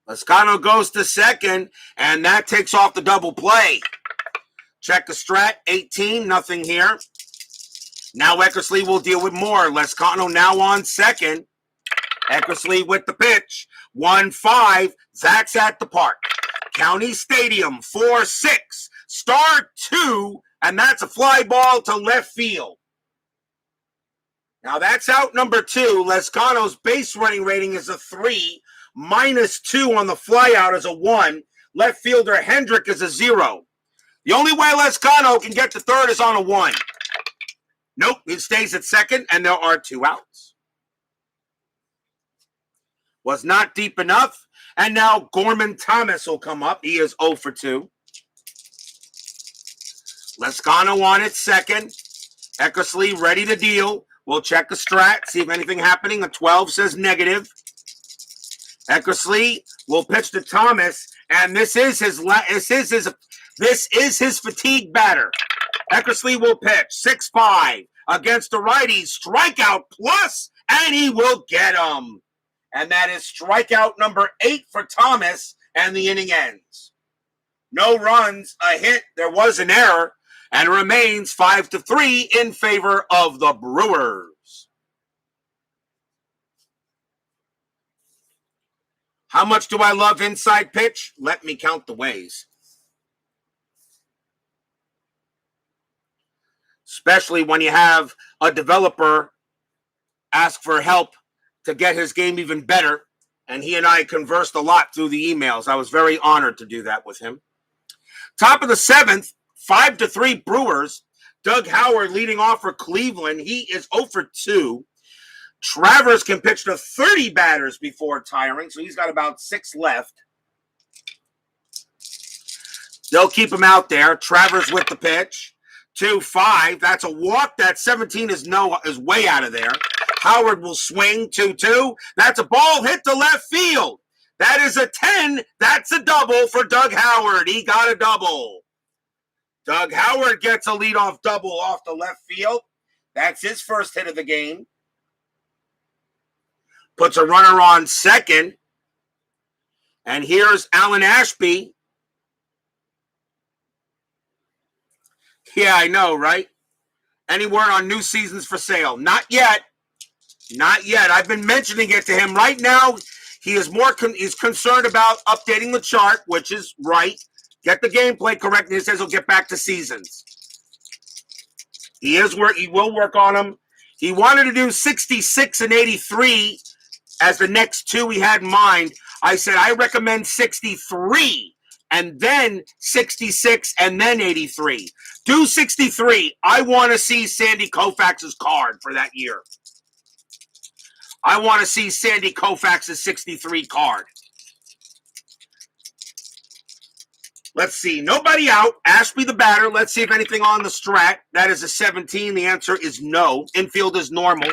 Lezcano goes to second, and that takes off the double play. Check the strat, 18, nothing here. Now Eckersley will deal with more. Lezcano now on second. Eckersley with the pitch. 1-5. That's at the park. County Stadium, 4-6. Star 2, and that's a fly ball to left field. Now that's out number 2. Lezcano's base running rating is a 3. -2 on the fly out is a 1. Left fielder Hendrick is a 0. The only way Lezcano can get to third is on a 1. Nope, he stays at second, and there are 2 outs. Was not deep enough, and now Gorman Thomas will come up. He is 0 for 2. Lezcano on at second. Eckersley ready to deal. We'll check the strat, see if anything happening. A 12 says negative. Eckersley will pitch to Thomas, and this is his fatigue batter. Eckersley will pitch 6-5 against the righty, strikeout plus, and he will get him. And that is strikeout number 8 for Thomas, and the inning ends. No runs, a hit, there was an error, and it remains 5-3 in favor of the Brewers. How much do I love inside pitch? Let me count the ways. Especially when you have a developer ask for help to get his game even better. And he and I conversed a lot through the emails. I was very honored to do that with him. Top of the 7th, 5-3 Brewers. Doug Howard leading off for Cleveland. He is 0 for 2. Travers can pitch to 30 batters before tiring, so he's got about 6 left. They'll keep him out there. Travers with the pitch. 2-5. That's a walk. That 17 is way out of there. Howard will swing. 2-2. That's a ball hit to left field. That is a 10. That's a double for Doug Howard. He got a double. Doug Howard gets a leadoff double off the left field. That's his first hit of the game. Puts a runner on second. And here's Alan Ashby. Yeah, I know, right? Any word on new seasons for sale? Not yet. Not yet. I've been mentioning it to him. Right now, he is he's concerned about updating the chart, which is right. Get the gameplay correct, and he says he'll get back to seasons. He will work on them. He wanted to do 66 and 83 as the next 2 he had in mind. I said, I recommend 63 and then 66 and then 83. Do 63. I want to see Sandy Koufax's card for that year. I want to see Sandy Koufax's 63 card. Let's see. Nobody out. Ashby the batter. Let's see if anything on the strat. That is a 17. The answer is no. Infield is normal.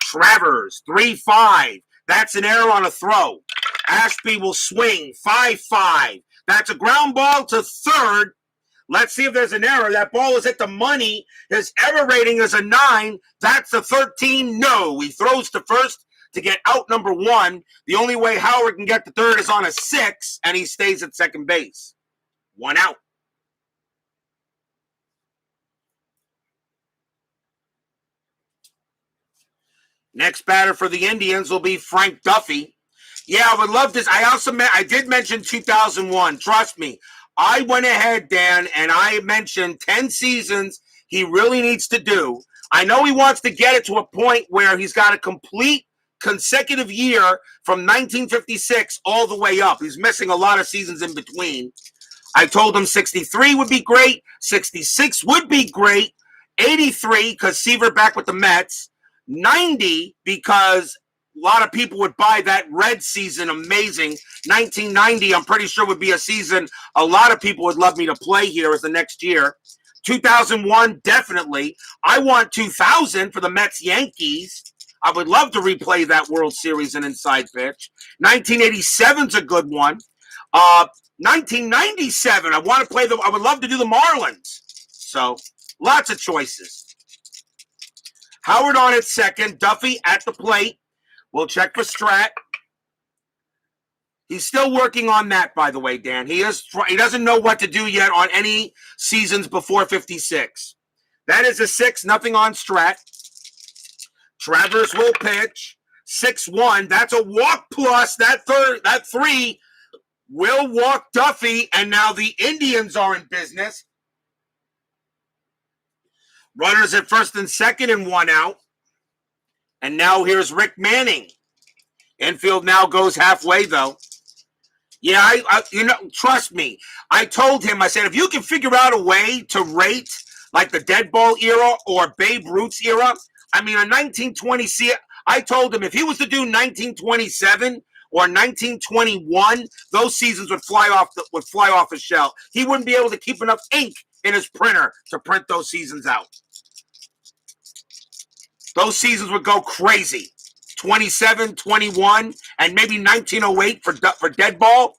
Travers, 3-5. That's an error on a throw. Ashby will swing. 5-5. That's a ground ball to third. Let's see if there's an error. That ball is at the money. His error rating is a 9. That's a 13. No. He throws to first to get out number 1. The only way Howard can get to third is on a 6, and he stays at second base. 1 out. Next batter for the Indians will be Frank Duffy. Yeah, I would love this. I did mention 2001. Trust me. I went ahead, Dan, and I mentioned 10 seasons he really needs to do. I know he wants to get it to a point where he's got a complete consecutive year from 1956 all the way up. He's missing a lot of seasons in between. I told him 63 would be great. 66 would be great. 83 because Seaver back with the Mets. 90 because a lot of people would buy that red season amazing. 1990, I'm pretty sure would be a season a lot of people would love me to play here as the next year. 2001, definitely. I want 2000 for the Mets Yankees. I would love to replay that World Series and inside pitch. 1987's a good one. 1997, I want to play I would love to do the Marlins. So, lots of choices. Howard on at second, Duffy at the plate. We'll check for Strat. He's still working on that, by the way, Dan. He doesn't know what to do yet on any seasons before 56. That is a 6, nothing on Strat. Travers will pitch. 6-1. That's a walk plus. That 3 will walk Duffy, and now the Indians are in business. Runners at first and second and 1 out. And now here's Rick Manning. Infield now goes halfway, though. Yeah, trust me. I told him, I said, if you can figure out a way to rate like the dead ball era or Babe Ruth's era, I mean, a 1920, I told him if he was to do 1927 or 1921, those seasons would fly off his shell. He wouldn't be able to keep enough ink in his printer to print those seasons out. Those seasons would go crazy. 27, 21, and maybe 1908 for dead ball,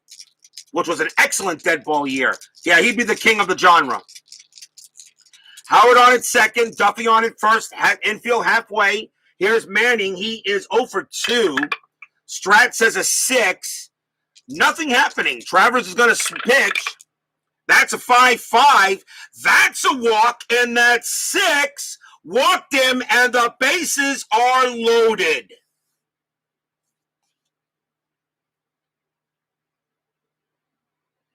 which was an excellent dead ball year. Yeah, he'd be the king of the genre. Howard on at second, Duffy on at first, infield halfway. Here's Manning. He is 0 for 2. Strat says a 6. Nothing happening. Travers is going to pitch. That's a 5-5. That's a walk, and that's 6. Walked him, and the bases are loaded.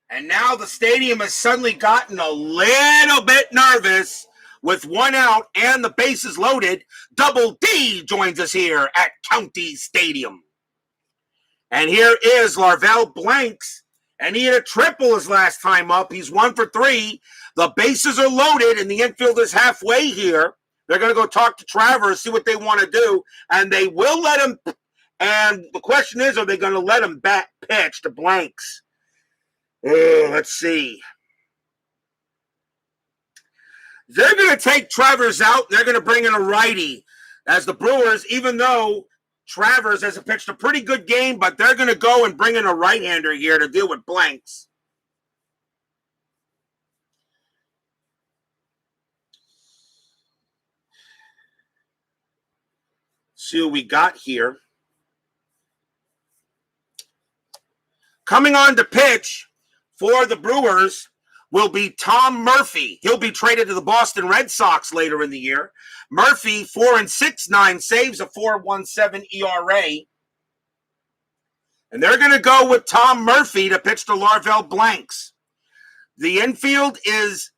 And now the stadium has suddenly gotten a little bit nervous with 1 out and the bases loaded. Double D joins us here at County Stadium. And here is Larvell Blanks, and he had a triple his last time up. He's 1 for 3. The bases are loaded, and the infield is halfway here. They're going to go talk to Travers, see what they want to do, and they will let him. And the question is, are they going to let him pitch to Blanks? Oh, let's see. They're going to take Travers out. They're going to bring in a righty as the Brewers, even though Travers has pitched a pretty good game, but they're going to go and bring in a right-hander here to deal with Blanks. See what we got here. Coming on to pitch for the Brewers will be Tom Murphy. He'll be traded to the Boston Red Sox later in the year. Murphy, 4-6, 9 saves, a 4.17 ERA. And they're going to go with Tom Murphy to pitch to Larvell Blanks. The infield is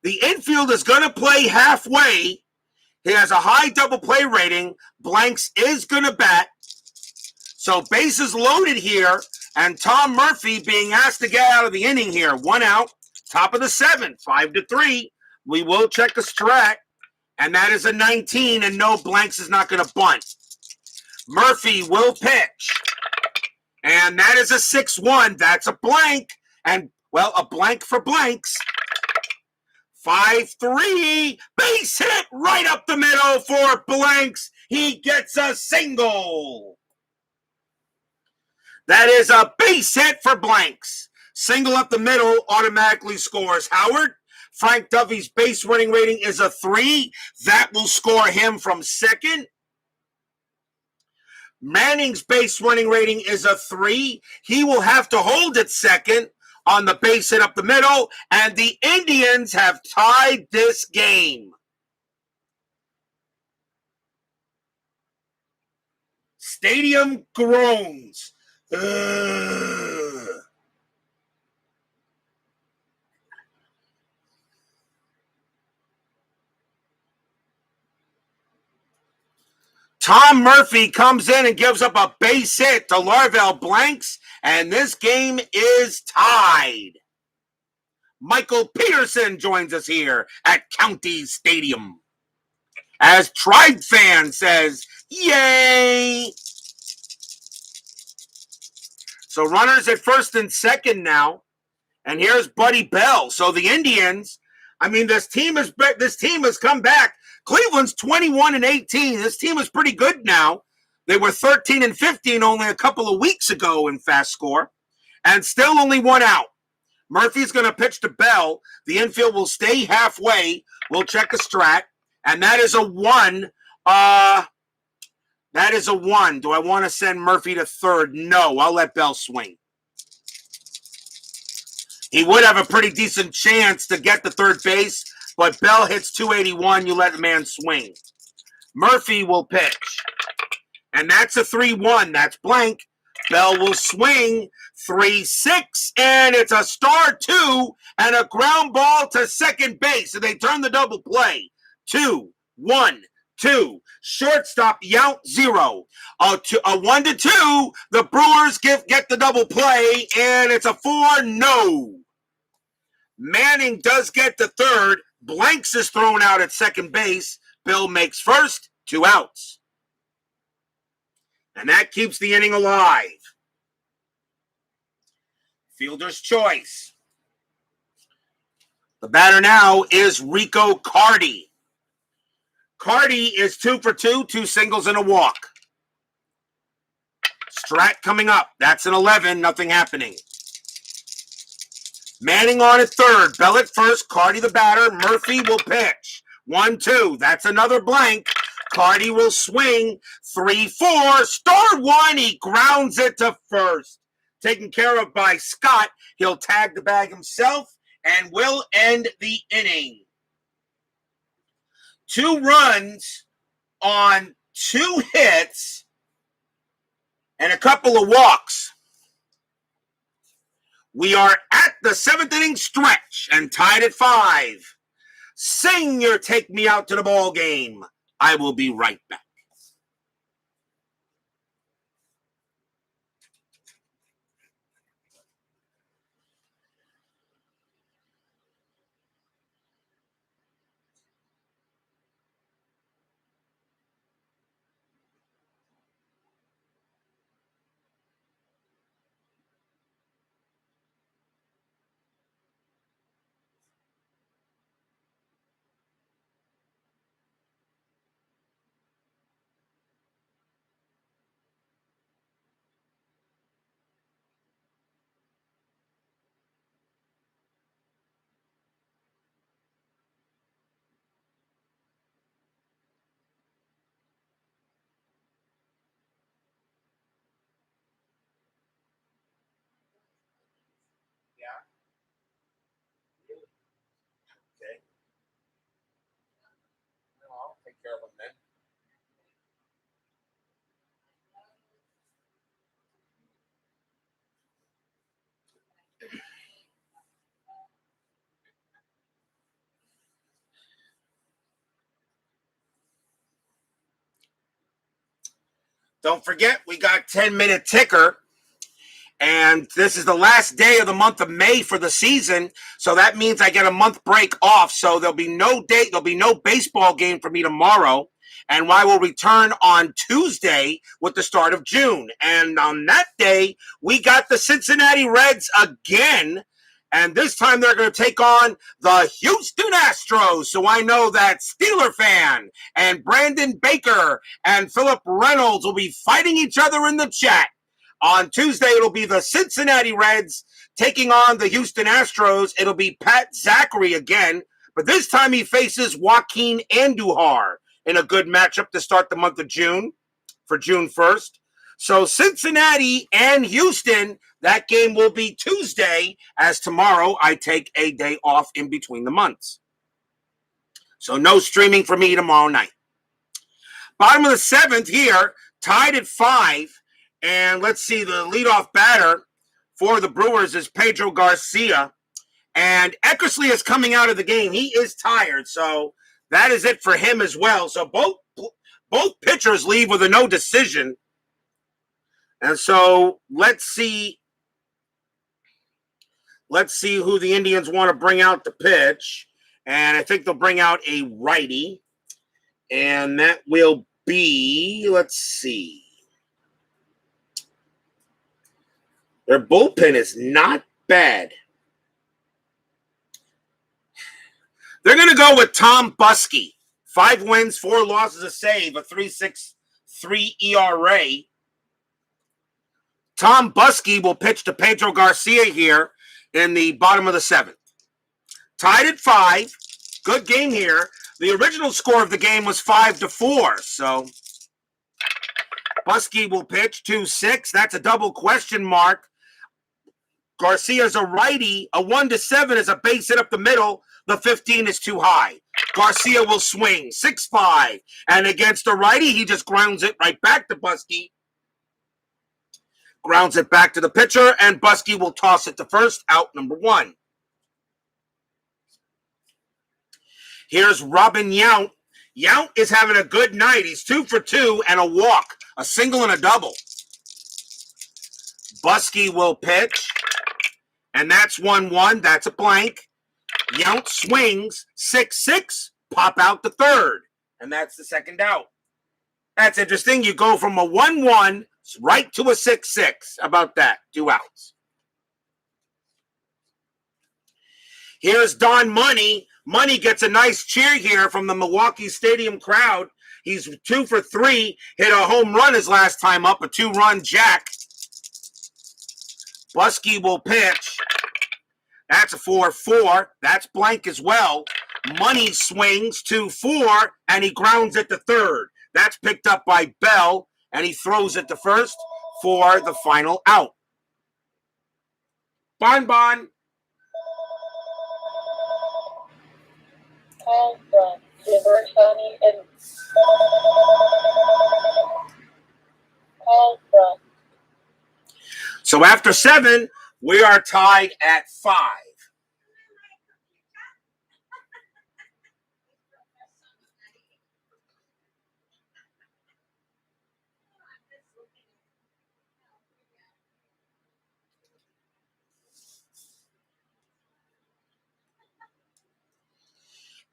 going to play halfway. He has a high double play rating. Blanks is going to bat. So bases loaded here, and Tom Murphy being asked to get out of the inning here. 1 out, top of the 7th, 5-3. We will check the strat, and that is a 19, and no, Blanks is not going to bunt. Murphy will pitch, and that is a 6-1. That's a blank, and, well, a blank for Blanks. 5-3, base hit right up the middle for Blanks. He gets a single. That is a base hit for Blanks. Single up the middle automatically scores Howard. Frank Duffy's base running rating is a 3. That will score him from second. Manning's base running rating is a 3. He will have to hold at second on the base hit up the middle, and the Indians have tied this game. Stadium groans. Tom Murphy comes in and gives up a base hit to Larvell Blanks, and this game is tied. Michael Peterson joins us here at County Stadium. As Tribe Fan says, yay! So runners at first and second now, and here's Buddy Bell. So the Indians, I mean, this team has come back Cleveland's 21-18. This team is pretty good now. They were 13-15 only a couple of weeks ago in FastScore, and still only one out. Murphy's going to pitch to Bell. The infield will stay halfway. We'll check a strat, and that is a 1. That is a 1. Do I want to send Murphy to third? No, I'll let Bell swing. He would have a pretty decent chance to get to third base, but Bell hits 281. You let the man swing. Murphy will pitch. And that's a 3-1. That's blank. Bell will swing 3-6, and it's a star 2 and a ground ball to second base. And they turn the double play. 2-1-2. Shortstop, Yount 0. A 1-2. The Brewers get the double play, and it's a 4. No. Manning does get to third. Blanks is thrown out at second base. Bill makes first. 2 outs. And that keeps the inning alive. Fielder's choice. The batter now is Rico Carty. Carty is 2 for 2, 2 singles and a walk. Strat coming up. That's an 11, nothing happening. Manning on at third. Bell at first. Carty the batter. Murphy will pitch. 1-2. That's another blank. Carty will swing. 3-4. Star 1. He grounds it to first. Taken care of by Scott. He'll tag the bag himself and will end the inning. 2 runs on 2 hits and a couple of walks. We are at the 7th inning stretch and tied at 5. Sing your Take Me Out to the Ball Game. I will be right back. Okay. I'll take care of them then. Don't forget, we got 10-minute ticker. And this is the last day of the month of May for the season. So that means I get a month break off. So there'll be no date. There'll be no baseball game for me tomorrow. And I will return on Tuesday with the start of June. And on that day, we got the Cincinnati Reds again. And this time they're going to take on the Houston Astros. So I know that Steeler fan and Brandon Baker and Philip Reynolds will be fighting each other in the chat. On Tuesday, it'll be the Cincinnati Reds taking on the Houston Astros. It'll be Pat Zachary again, but this time he faces Joaquin Andujar in a good matchup to start the month of June, for June 1st. So Cincinnati and Houston, that game will be Tuesday, as tomorrow I take a day off in between the months. So no streaming for me tomorrow night. Bottom of the 7th here, tied at 5. And let's see, the leadoff batter for the Brewers is Pedro Garcia. And Eckersley is coming out of the game. He is tired, so that is it for him as well. So both pitchers leave with a no decision. And so let's see who the Indians want to bring out to pitch. And I think they'll bring out a righty. And that will be, let's see. Their bullpen is not bad. They're going to go with Tom Buskey, 5 wins, 4 losses, a save, a 3.63 ERA. Tom Buskey will pitch to Pedro Garcia here in the bottom of the 7th. Tied at 5. Good game here. The original score of the game was 5-4. So Buskey will pitch 2-6. That's a double question mark. Garcia's a righty. A 1-7 is a base hit up the middle. The 15 is too high. Garcia will swing 6-5. And against a righty, he just grounds it right back to Buskey. Grounds it back to the pitcher, and Buskey will toss it to first, out number 1. Here's Robin Yount. Yount is having a good night. He's 2 for 2 and a walk, a single and a double. Buskey will pitch, and that's 1-1. That's a blank. Yount swings 6-6, pop out the third, and that's the second out. That's interesting. You go from a 1-1 right to a 6-6. How about that? 2 outs. Here's Don Money. Money gets a nice cheer here from the Milwaukee Stadium crowd. He's 2 for 3, hit a home run his last time up, a 2-run jack. Buskey will pitch. That's a 4-4. That's blank as well. Money swings 2-4, and he grounds it to third. That's picked up by Bell, and he throws it to first for the final out. Bon. Call from Liver County and call from. So after 7, we are tied at 5.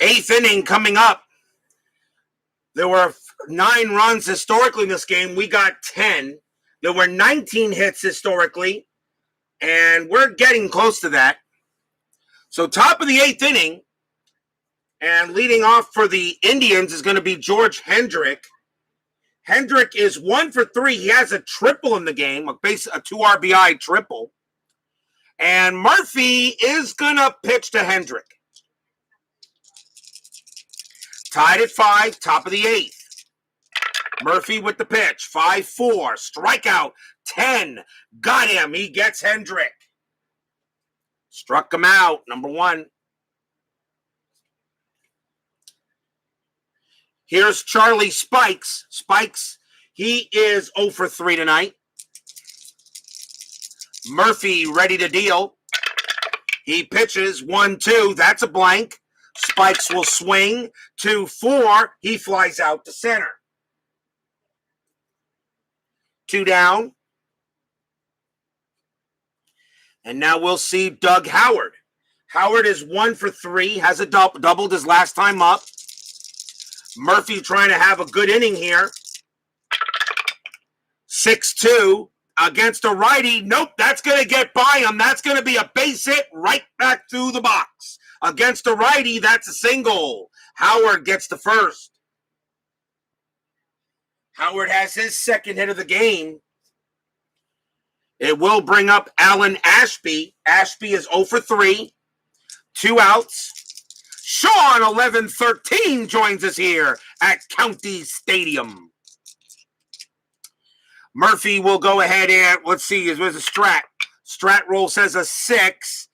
Eighth inning coming up. There were 9 runs historically in this game. We got 10. There were 19 hits historically, and we're getting close to that. So top of the 8th inning, and leading off for the Indians is going to be George Hendrick. Hendrick is 1 for 3. He has a triple in the game, a 2 RBI triple. And Murphy is going to pitch to Hendrick. Tied at 5, top of the 8th. Murphy with the pitch, 5-4, strikeout, 10. Got him. He gets Hendrick. Struck him out, number 1. Here's Charlie Spikes. Spikes, he is 0 for 3 tonight. Murphy ready to deal. He pitches 1-2. That's a blank. Spikes will swing 2-4. He flies out to center. 2 down. And now we'll see Doug Howard. Howard is 1 for 3, has a doubled his last time up. Murphy trying to have a good inning here. 6-2 against a righty. Nope, that's going to get by him. That's going to be a base hit right back through the box. Against a righty, that's a single. Howard gets the first. Howard has his second hit of the game. It will bring up Alan Ashby. Ashby is 0 for 3. 2 outs. Sean 1113 joins us here at County Stadium. Murphy will go ahead and, let's see, there's a Strat. Strat roll says a 6,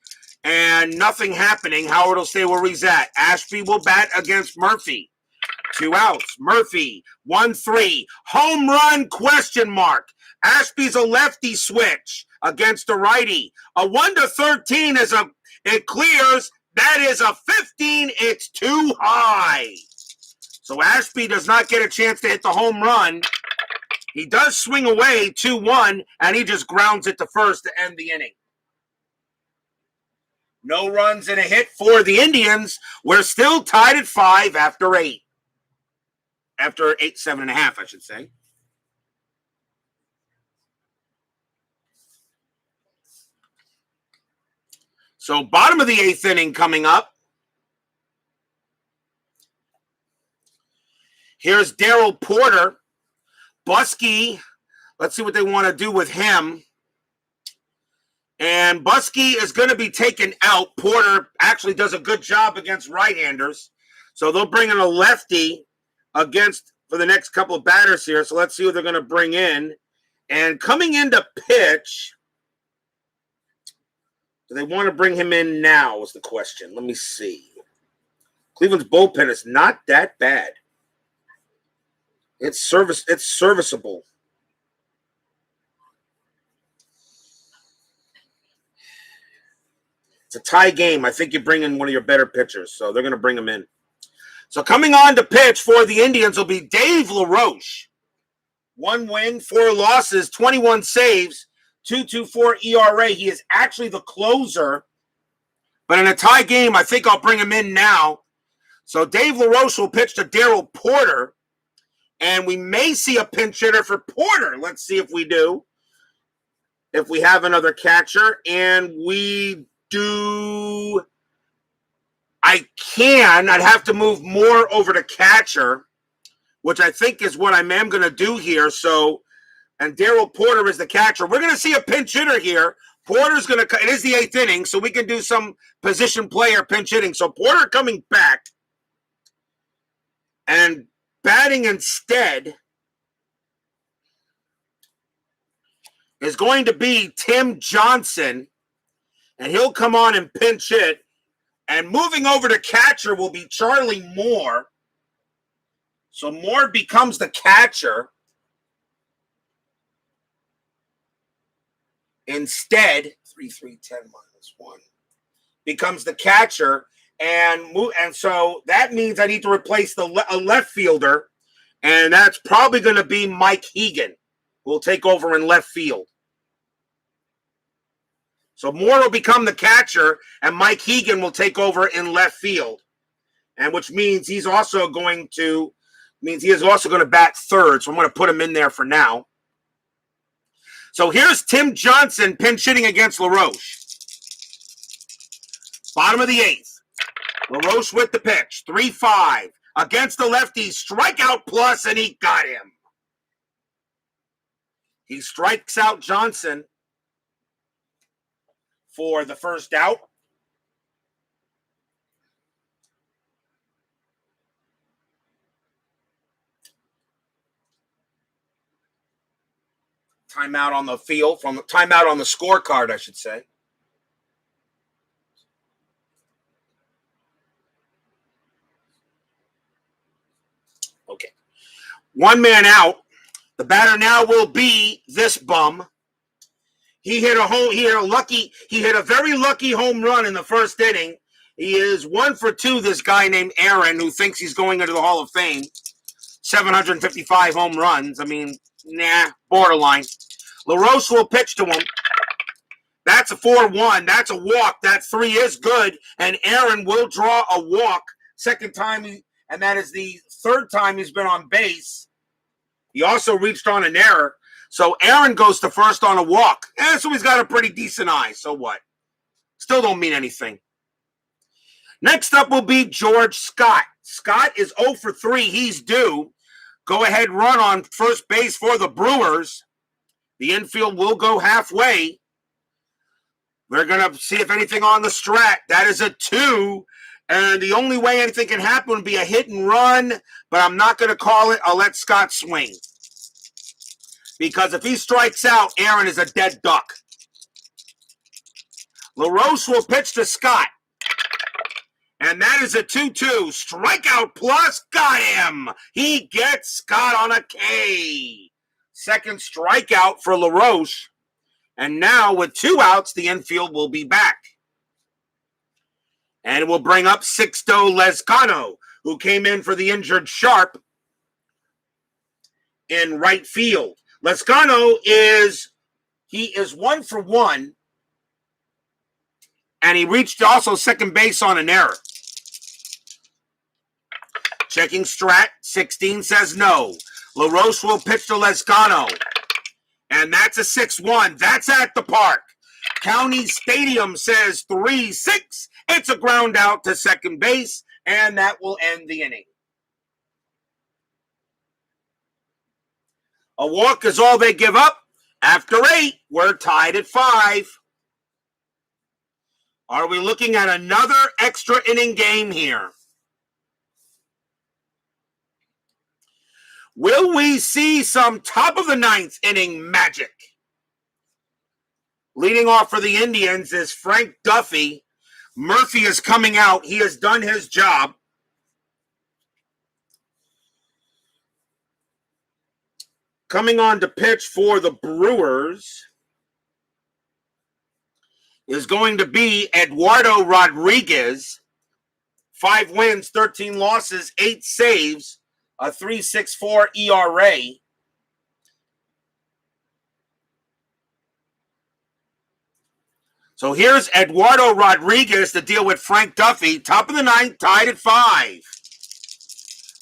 and nothing happening. Howard will stay where he's at. Ashby will bat against Murphy. 2 outs. Murphy, 1-3. Home run, question mark. Ashby's a lefty switch against a righty. A 1-13 is it clears. That is a 15. It's too high. So Ashby does not get a chance to hit the home run. He does swing away 2-1, and he just grounds it to first to end the inning. No runs and a hit for the Indians. We're still tied at 5 after 8. After 7.5, I should say. So bottom of the 8th inning coming up. Here's Darryl Porter. Buskey, let's see what they want to do with him. And Buskey is going to be taken out. Porter actually does a good job against right-handers. So they'll bring in a lefty for the next couple of batters here. So let's see who they're going to bring in. And coming into pitch, do they want to bring him in now is the question. Let me see. Cleveland's bullpen is not that bad. It's serviceable. It's a tie game. I think you bring in one of your better pitchers, so they're going to bring him in. So coming on to pitch for the Indians will be Dave LaRoche. 1 win, 4 losses, 21 saves, 2.24 ERA. He is actually the closer, but in a tie game, I think I'll bring him in now. So Dave LaRoche will pitch to Darryl Porter, and we may see a pinch hitter for Porter. Let's see if we do. If we have another catcher, and we do. I'd have to move more over to catcher, which I think is what I am going to do here. So, and Darryl Porter is the catcher. We're going to see a pinch hitter here. Porter's going to, it is the 8th inning, so we can do some position player pinch hitting. So Porter coming back and batting instead is going to be Tim Johnson, and he'll come on and pinch hit. And moving over to catcher will be Charlie Moore. So Moore becomes the catcher. Instead, 3-3-10 -1 becomes the catcher. And so that means I need to replace a left fielder. And that's probably going to be Mike Hegan, who will take over in left field. So Moore will become the catcher, and Mike Hegan will take over in left field, and which means he is also going to bat third. So I'm going to put him in there for now. So here's Tim Johnson pinch hitting against LaRoche. Bottom of the 8th. LaRoche with the pitch. 3-5 against the lefty. Strikeout plus, and he got him. He strikes out Johnson for the first out. Timeout on the field, timeout on the scorecard, I should say. Okay. 1 man out. The batter now will be this bum. He hit a very lucky home run in the first inning. He is 1 for 2, this guy named Aaron, who thinks he's going into the Hall of Fame. 755 home runs. I mean, borderline. LaRoche will pitch to him. That's a 4-1. That's a walk. That 3 is good. And Aaron will draw a walk. Second time, and that is the 3rd time he's been on base. He also reached on an error. So Aaron goes to first on a walk. So he's got a pretty decent eye. So what? Still don't mean anything. Next up will be George Scott. Scott is 0 for 3. He's due. Go ahead run on first base for the Brewers. The infield will go halfway. We're going to see if anything on the strat. That is a 2. And the only way anything can happen would be a hit and run. But I'm not going to call it. I'll let Scott swing. Because if he strikes out, Aaron is a dead duck. LaRoche will pitch to Scott. And that is a 2-2. Strikeout plus, got him. He gets Scott on a K. Second strikeout for LaRoche. And now with 2 outs, the infield will be back. And we'll bring up Sixto Lezcano, who came in for the injured Sharp in right field. Lezcano is 1 for 1, and he reached also second base on an error. Checking strat, 16 says no. LaRoche will pitch to Lezcano, and that's a 6-1. That's at the park. County Stadium says 3-6. It's a ground out to second base, and that will end the inning. A walk is all they give up. After 8, we're tied at 5. Are we looking at another extra inning game here? Will we see some top of the 9th inning magic? Leading off for the Indians is Frank Duffy. Murphy is coming out. He has done his job. Coming on to pitch for the Brewers is going to be Eduardo Rodriguez. 5 wins, 13 losses, 8 saves, a 3.64 ERA. So here's Eduardo Rodriguez to deal with Frank Duffy. Top of the 9th, tied at 5.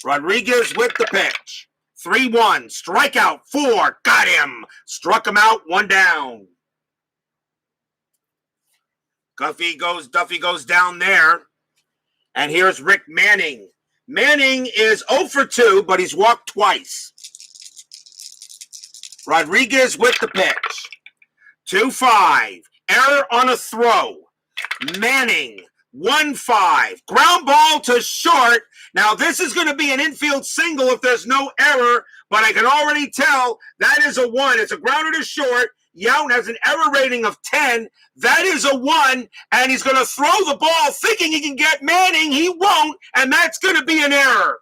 Rodriguez with the pitch. 3-1, strikeout, 4, got him. Struck him out, 1 down. Duffy goes down there. And here's Rick Manning. Manning is 0 for 2, but he's walked twice. Rodriguez with the pitch. 2-5. Error on a throw. Manning, 1-5. Ground ball to short. Now, this is going to be an infield single if there's no error, but I can already tell that is a 1. It's a grounder to short. Yount has an error rating of 10. That is a 1, and he's going to throw the ball thinking he can get Manning. He won't, and that's going to be an error.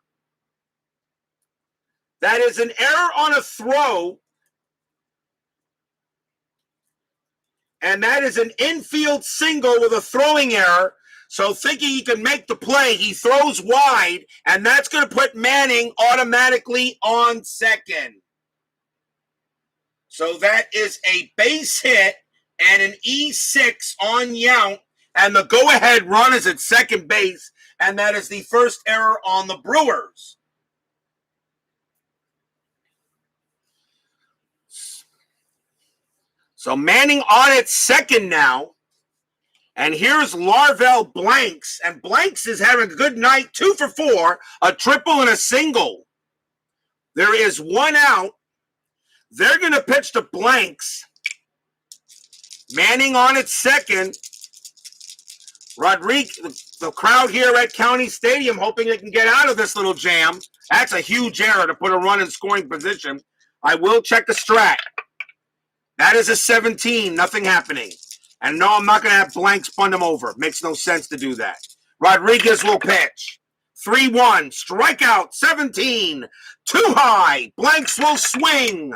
That is an error on a throw, and that is an infield single with a throwing error. So thinking he can make the play, he throws wide, and that's going to put Manning automatically on second. So that is a base hit and an E6 on Yount, and the go-ahead run is at second base, and that is the first error on the Brewers. So Manning on at second now, and here's Larvell Blanks, and Blanks is having a good night, 2 for 4, a triple and a single. There is 1 out. They're going to pitch to Blanks. Manning on at second. Rodriguez, the crowd here at County Stadium hoping they can get out of this little jam. That's a huge error to put a run in scoring position. I will check the strat. That is a 17, nothing happening. And no, I'm not going to have Blanks punt him over. Makes no sense to do that. Rodriguez will pitch. 3-1, strikeout, 17, too high. Blanks will swing.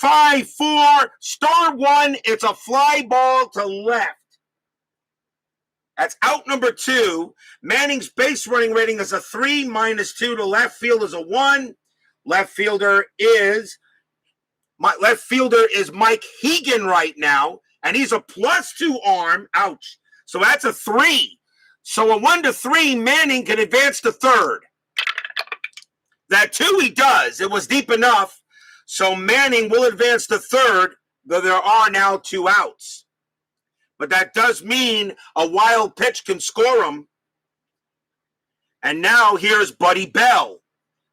5-4, star 1. It's a fly ball to left. That's out number 2. Manning's base running rating is a 3, -2 to left field is a 1. Left fielder is Mike Hegan right now, and he's a +2 arm. Ouch. So that's a 3. So a 1-3, Manning can advance to third. That 2 he does. It was deep enough. So Manning will advance to third, though there are now 2 outs. But that does mean a wild pitch can score him. And now here's Buddy Bell.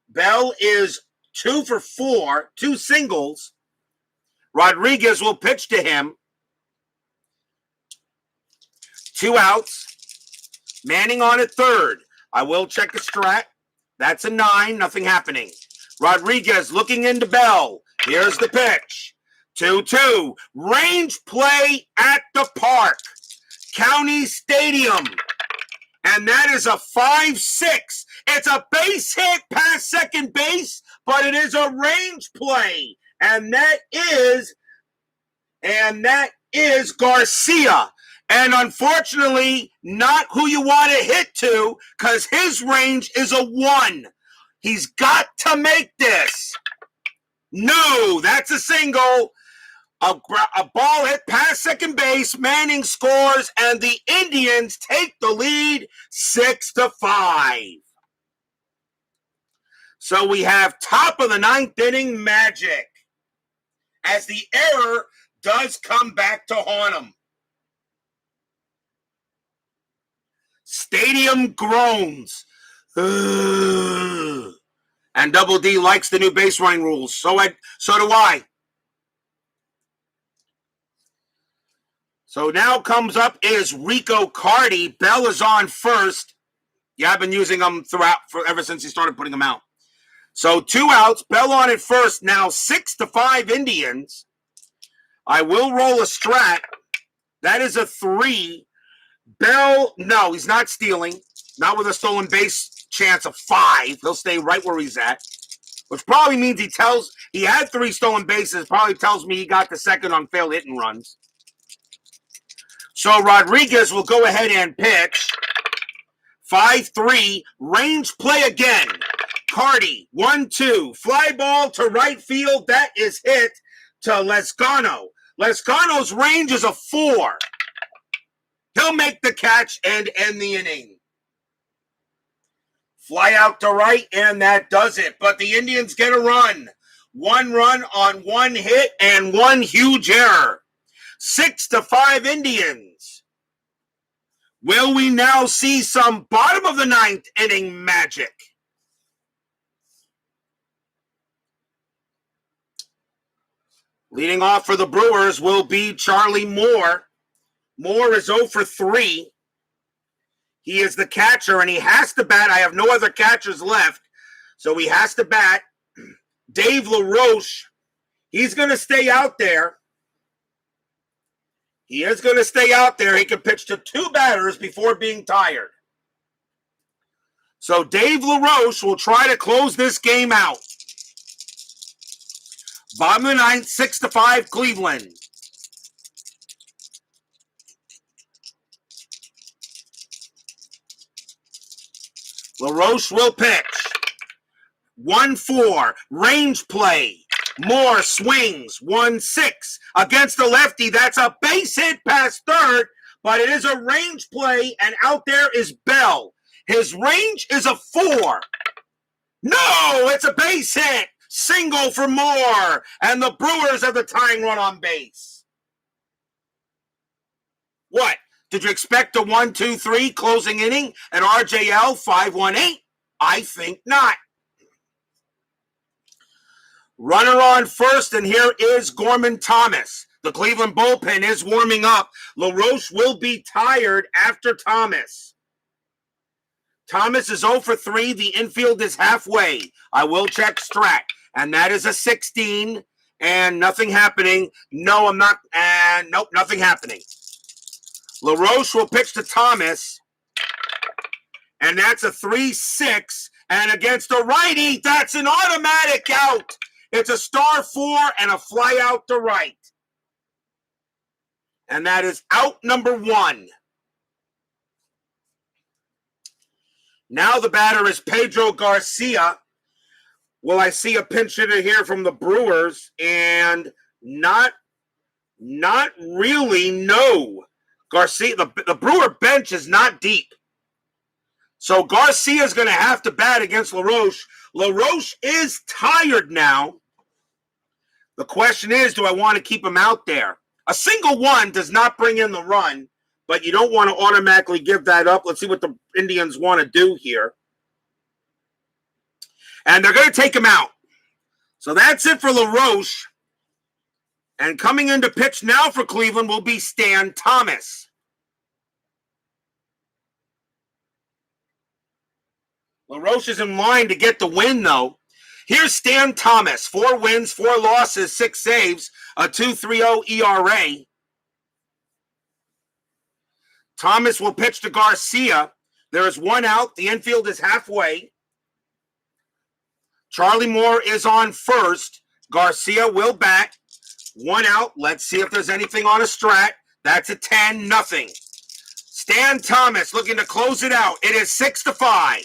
Bell is 2 for 4, 2 singles. Rodriguez will pitch to him. 2 outs. Manning on at third. I will check the strat. That's a 9, nothing happening. Rodriguez looking into Bell. Here's the pitch. 2-2. Range play at the park. County Stadium. And that is a 5-6. It's a base hit past second base, but it is a range play. And that is Garcia. And unfortunately, not who you want to hit to, because his range is a 1. He's got to make this. No, that's a single. A ball hit past second base. Manning scores, and the Indians take the lead 6-5. So we have top of the 9th inning magic, as the error does come back to haunt him. Stadium groans. Ugh. And Double D likes the new base running rules. So do I. So now comes up is Rico Carty. Bell is on first. Yeah, I've been using them ever since he started putting them out. So 2 outs. Bell on at first. Now 6-5 Indians. I will roll a strat. That is a 3. Bell, no, he's not stealing. Not with a stolen base chance of 5. He'll stay right where he's at. Which probably means he had 3 stolen bases. Probably tells me he got the second on failed hit and runs. So Rodriguez will go ahead and pitch. 5-3. Range play again. Carty, 1-2. Fly ball to right field. That is hit to Lezcano. Lezcano's range is a 4. He'll make the catch and end the inning. Fly out to right, and that does it. But the Indians get a run. 1 run on 1 hit and 1 huge error. 6-5 Indians. Will we now see some bottom of the 9th inning magic? Leading off for the Brewers will be Charlie Moore. Moore is 0 for 3. He is the catcher, and he has to bat. I have no other catchers left, so he has to bat. Dave LaRoche, he's going to stay out there. He is going to stay out there. He can pitch to 2 batters before being tired. So Dave LaRoche will try to close this game out. Bottom of the 9th, 6-5 Cleveland. LaRoche will pitch. 1-4. Range play. Moore swings. 1-6. Against the lefty. That's a base hit past third, but it is a range play, and out there is Bell. His range is a 4. No, it's a base hit. Single for Moore, and the Brewers have the tying run on base. What? Did you expect a 1-2-3 closing inning at RJL 5-1-8? I think not. Runner on first, and here is Gorman Thomas. The Cleveland bullpen is warming up. LaRoche will be tired after Thomas. Thomas is 0 for 3. The infield is halfway. I will check strat. And that is a 16. And nothing happening. No, I'm not. And nope, nothing happening. LaRoche will pitch to Thomas. And that's a 3-6. And against a righty, that's an automatic out. It's a star 4 and a fly out to right. And that is out number 1. Now the batter is Pedro Garcia. Will I see a pinch hitter here from the Brewers? And not really, no. Garcia, the Brewer bench is not deep. So Garcia is going to have to bat against LaRoche. LaRoche is tired now. The question is, do I want to keep him out there? A single 1 does not bring in the run, but you don't want to automatically give that up. Let's see what the Indians want to do here. And they're going to take him out. So that's it for LaRoche. And coming in to pitch now for Cleveland will be Stan Thomas. LaRoche is in line to get the win, though. Here's Stan Thomas. 4 wins, 4 losses, 6 saves, a 2.30 ERA. Thomas will pitch to Garcia. There is 1 out. The infield is halfway. Charlie Moore is on first. Garcia will bat. 1 out. Let's see if there's anything on a strat. That's a 10, nothing. Stan Thomas looking to close it out. It is 6-5.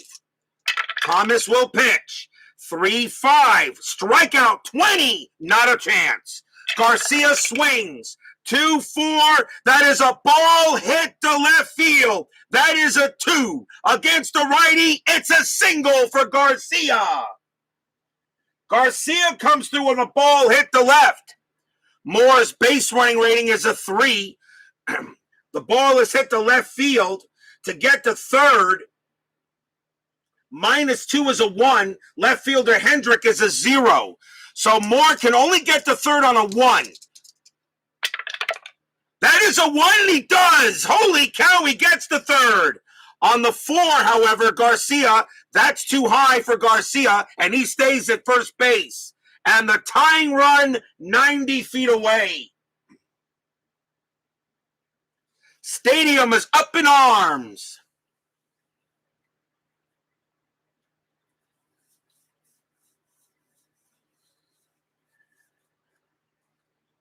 Thomas will pitch. 3-5. Strikeout 20. Not a chance. Garcia swings. 2-4. That is a ball hit to left field. That is a 2. Against the righty, it's a single for Garcia. Garcia comes through with a ball hit to left. Moore's base running rating is a 3. The ball is hit to left field to get to third. -2 is a 1. Left fielder Hendrick is a 0. So Moore can only get to third on a 1. That is a 1, and he does. Holy cow, he gets to third. On the 4, however, Garcia, that's too high for Garcia, and he stays at first base. And the tying run, 90 feet away. Stadium is up in arms.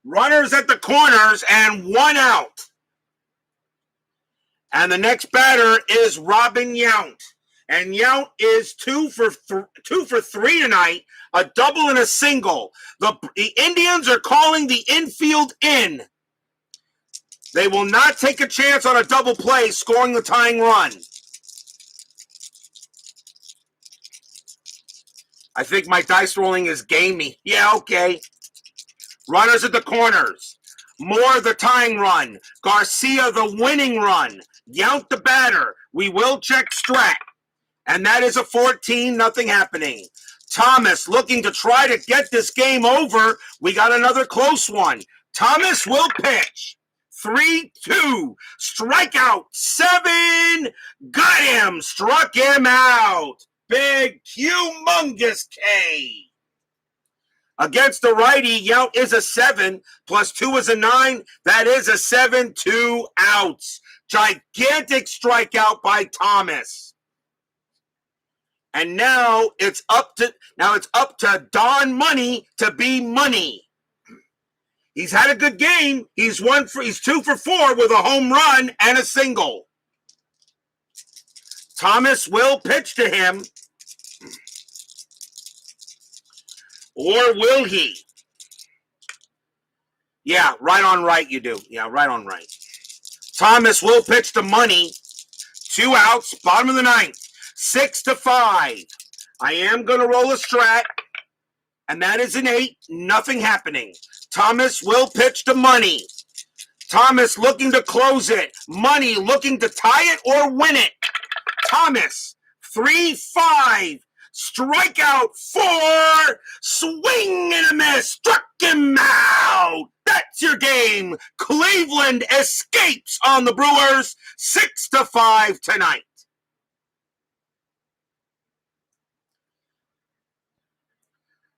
Runners at the corners and 1 out. And the next batter is Robin Yount. And Yount is 2 for 3 tonight, a double and a single. The Indians are calling the infield in. They will not take a chance on a double play, scoring the tying run. I think my dice rolling is gamey. Yeah, okay. Runners at the corners. Moore the tying run. Garcia the winning run. Yount the batter. We will check Strat. And that is a 14, nothing happening. Thomas looking to try to get this game over. We got another close one. Thomas will pitch. 3-2. Strikeout. 7. Got him. Struck him out. Big, humongous K. Against the righty, Yount is a 7. Plus 2 is a 9. That is a 7. 2 outs. Gigantic strikeout by Thomas. And now it's up to Don Money to be money. He's had a good game. He's 2 for 4 with a home run and a single. Thomas will pitch to him. Or will he? Yeah, right on right you do. Yeah, right on right. Thomas will pitch to Money. 2 outs, bottom of the 9th. 6-5. I am going to roll a strat, and that is an 8. Nothing happening. Thomas will pitch to Money. Thomas looking to close it. Money looking to tie it or win it. Thomas, 3-5. Strikeout 4. Swing and a miss. Struck him out. That's your game. Cleveland escapes on the Brewers. 6-5 tonight.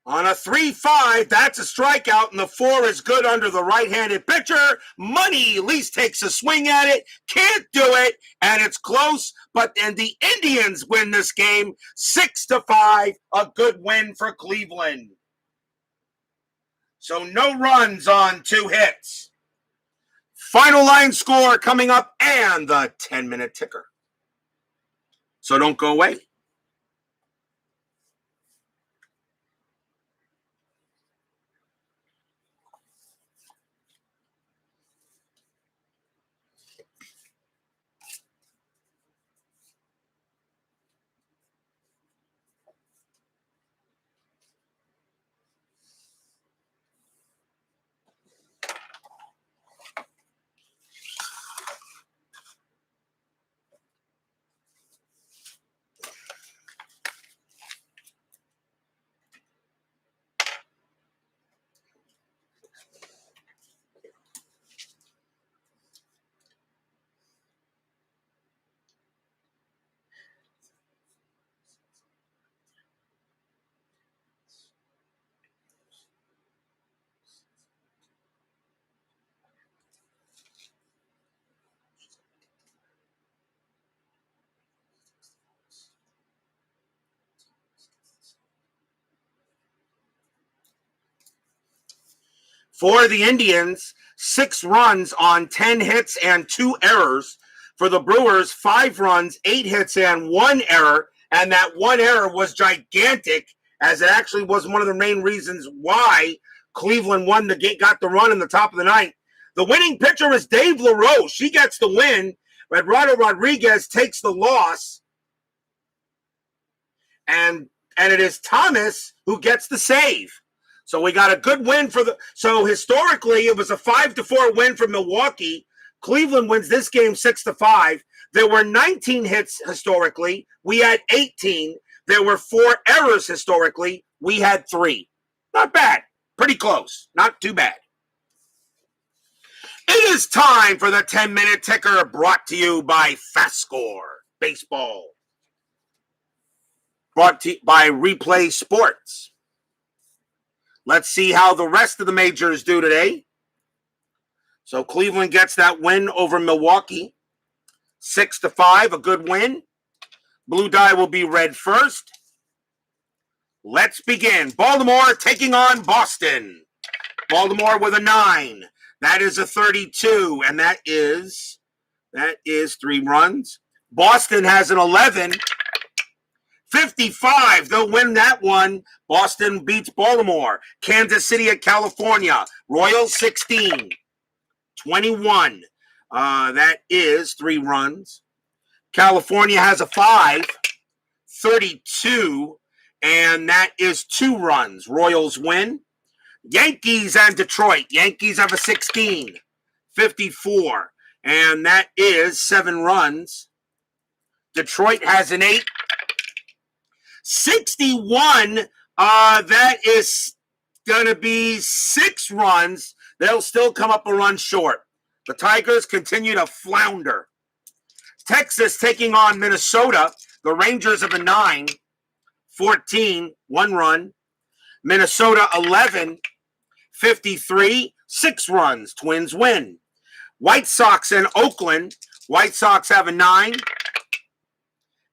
On a 3-5, that's a strikeout, and the 4 is good under the right-handed pitcher. Money at least takes a swing at it, can't do it, and it's close, and the Indians win this game 6-5, a good win for Cleveland. So no runs on 2 hits. Final line score coming up, and the 10-minute ticker. So don't go away. For the Indians, 6 runs on 10 hits and 2 errors. For the Brewers, 5 runs, 8 hits, and 1 error. And that 1 error was gigantic, as it actually was one of the main reasons why Cleveland won the game, got the run in the top of the 9th. The winning pitcher is Dave LaRoche. He gets the win. Eduardo Rodriguez takes the loss. And it is Thomas who gets the save. So we got a good win so historically it was a 5-4 win for Milwaukee. Cleveland wins this game 6-5. There were 19 hits historically. We had 18. There were 4 errors historically. We had 3. Not bad. Pretty close. Not too bad. It is time for the 10-minute ticker, brought to you by FastScore Baseball. Brought to you by Replay Sports. Let's see how the rest of the majors do today. So Cleveland gets that win over Milwaukee. 6-5, a good win. Blue die will be red first. Let's begin. Baltimore taking on Boston. Baltimore with a 9. That is a 32, and that is 3 runs. Boston has an 11. 55, they'll win that one. Boston beats Baltimore. Kansas City at California. Royals 16. 21. That is 3 runs. California has a 5. 32. And that is 2 runs. Royals win. Yankees and Detroit. Yankees have a 16. 54. And that is 7 runs. Detroit has an 8. 61. That is going to be 6 runs. They'll still come up a run short. The Tigers continue to flounder. Texas taking on Minnesota. The Rangers have a 9. 14, 1 run. Minnesota 11. 53, 6 runs. Twins win. White Sox and Oakland. White Sox have a 9.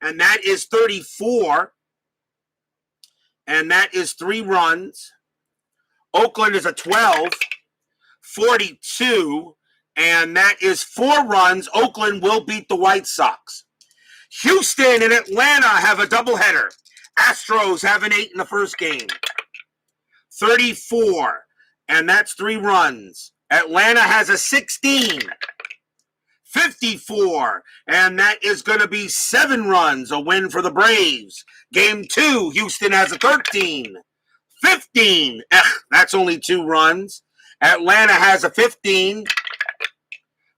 And that is 34. And that is 3 runs. Oakland is a 12. 42. And that is 4 runs. Oakland will beat the White Sox. Houston and Atlanta have a doubleheader. Astros have an 8 in the first game. 34. And that's 3 runs. Atlanta has a 16. 54. And that is going to be 7 runs. A win for the Braves. Game 2, Houston has a 13. 15. That's only 2 runs. Atlanta has a 15.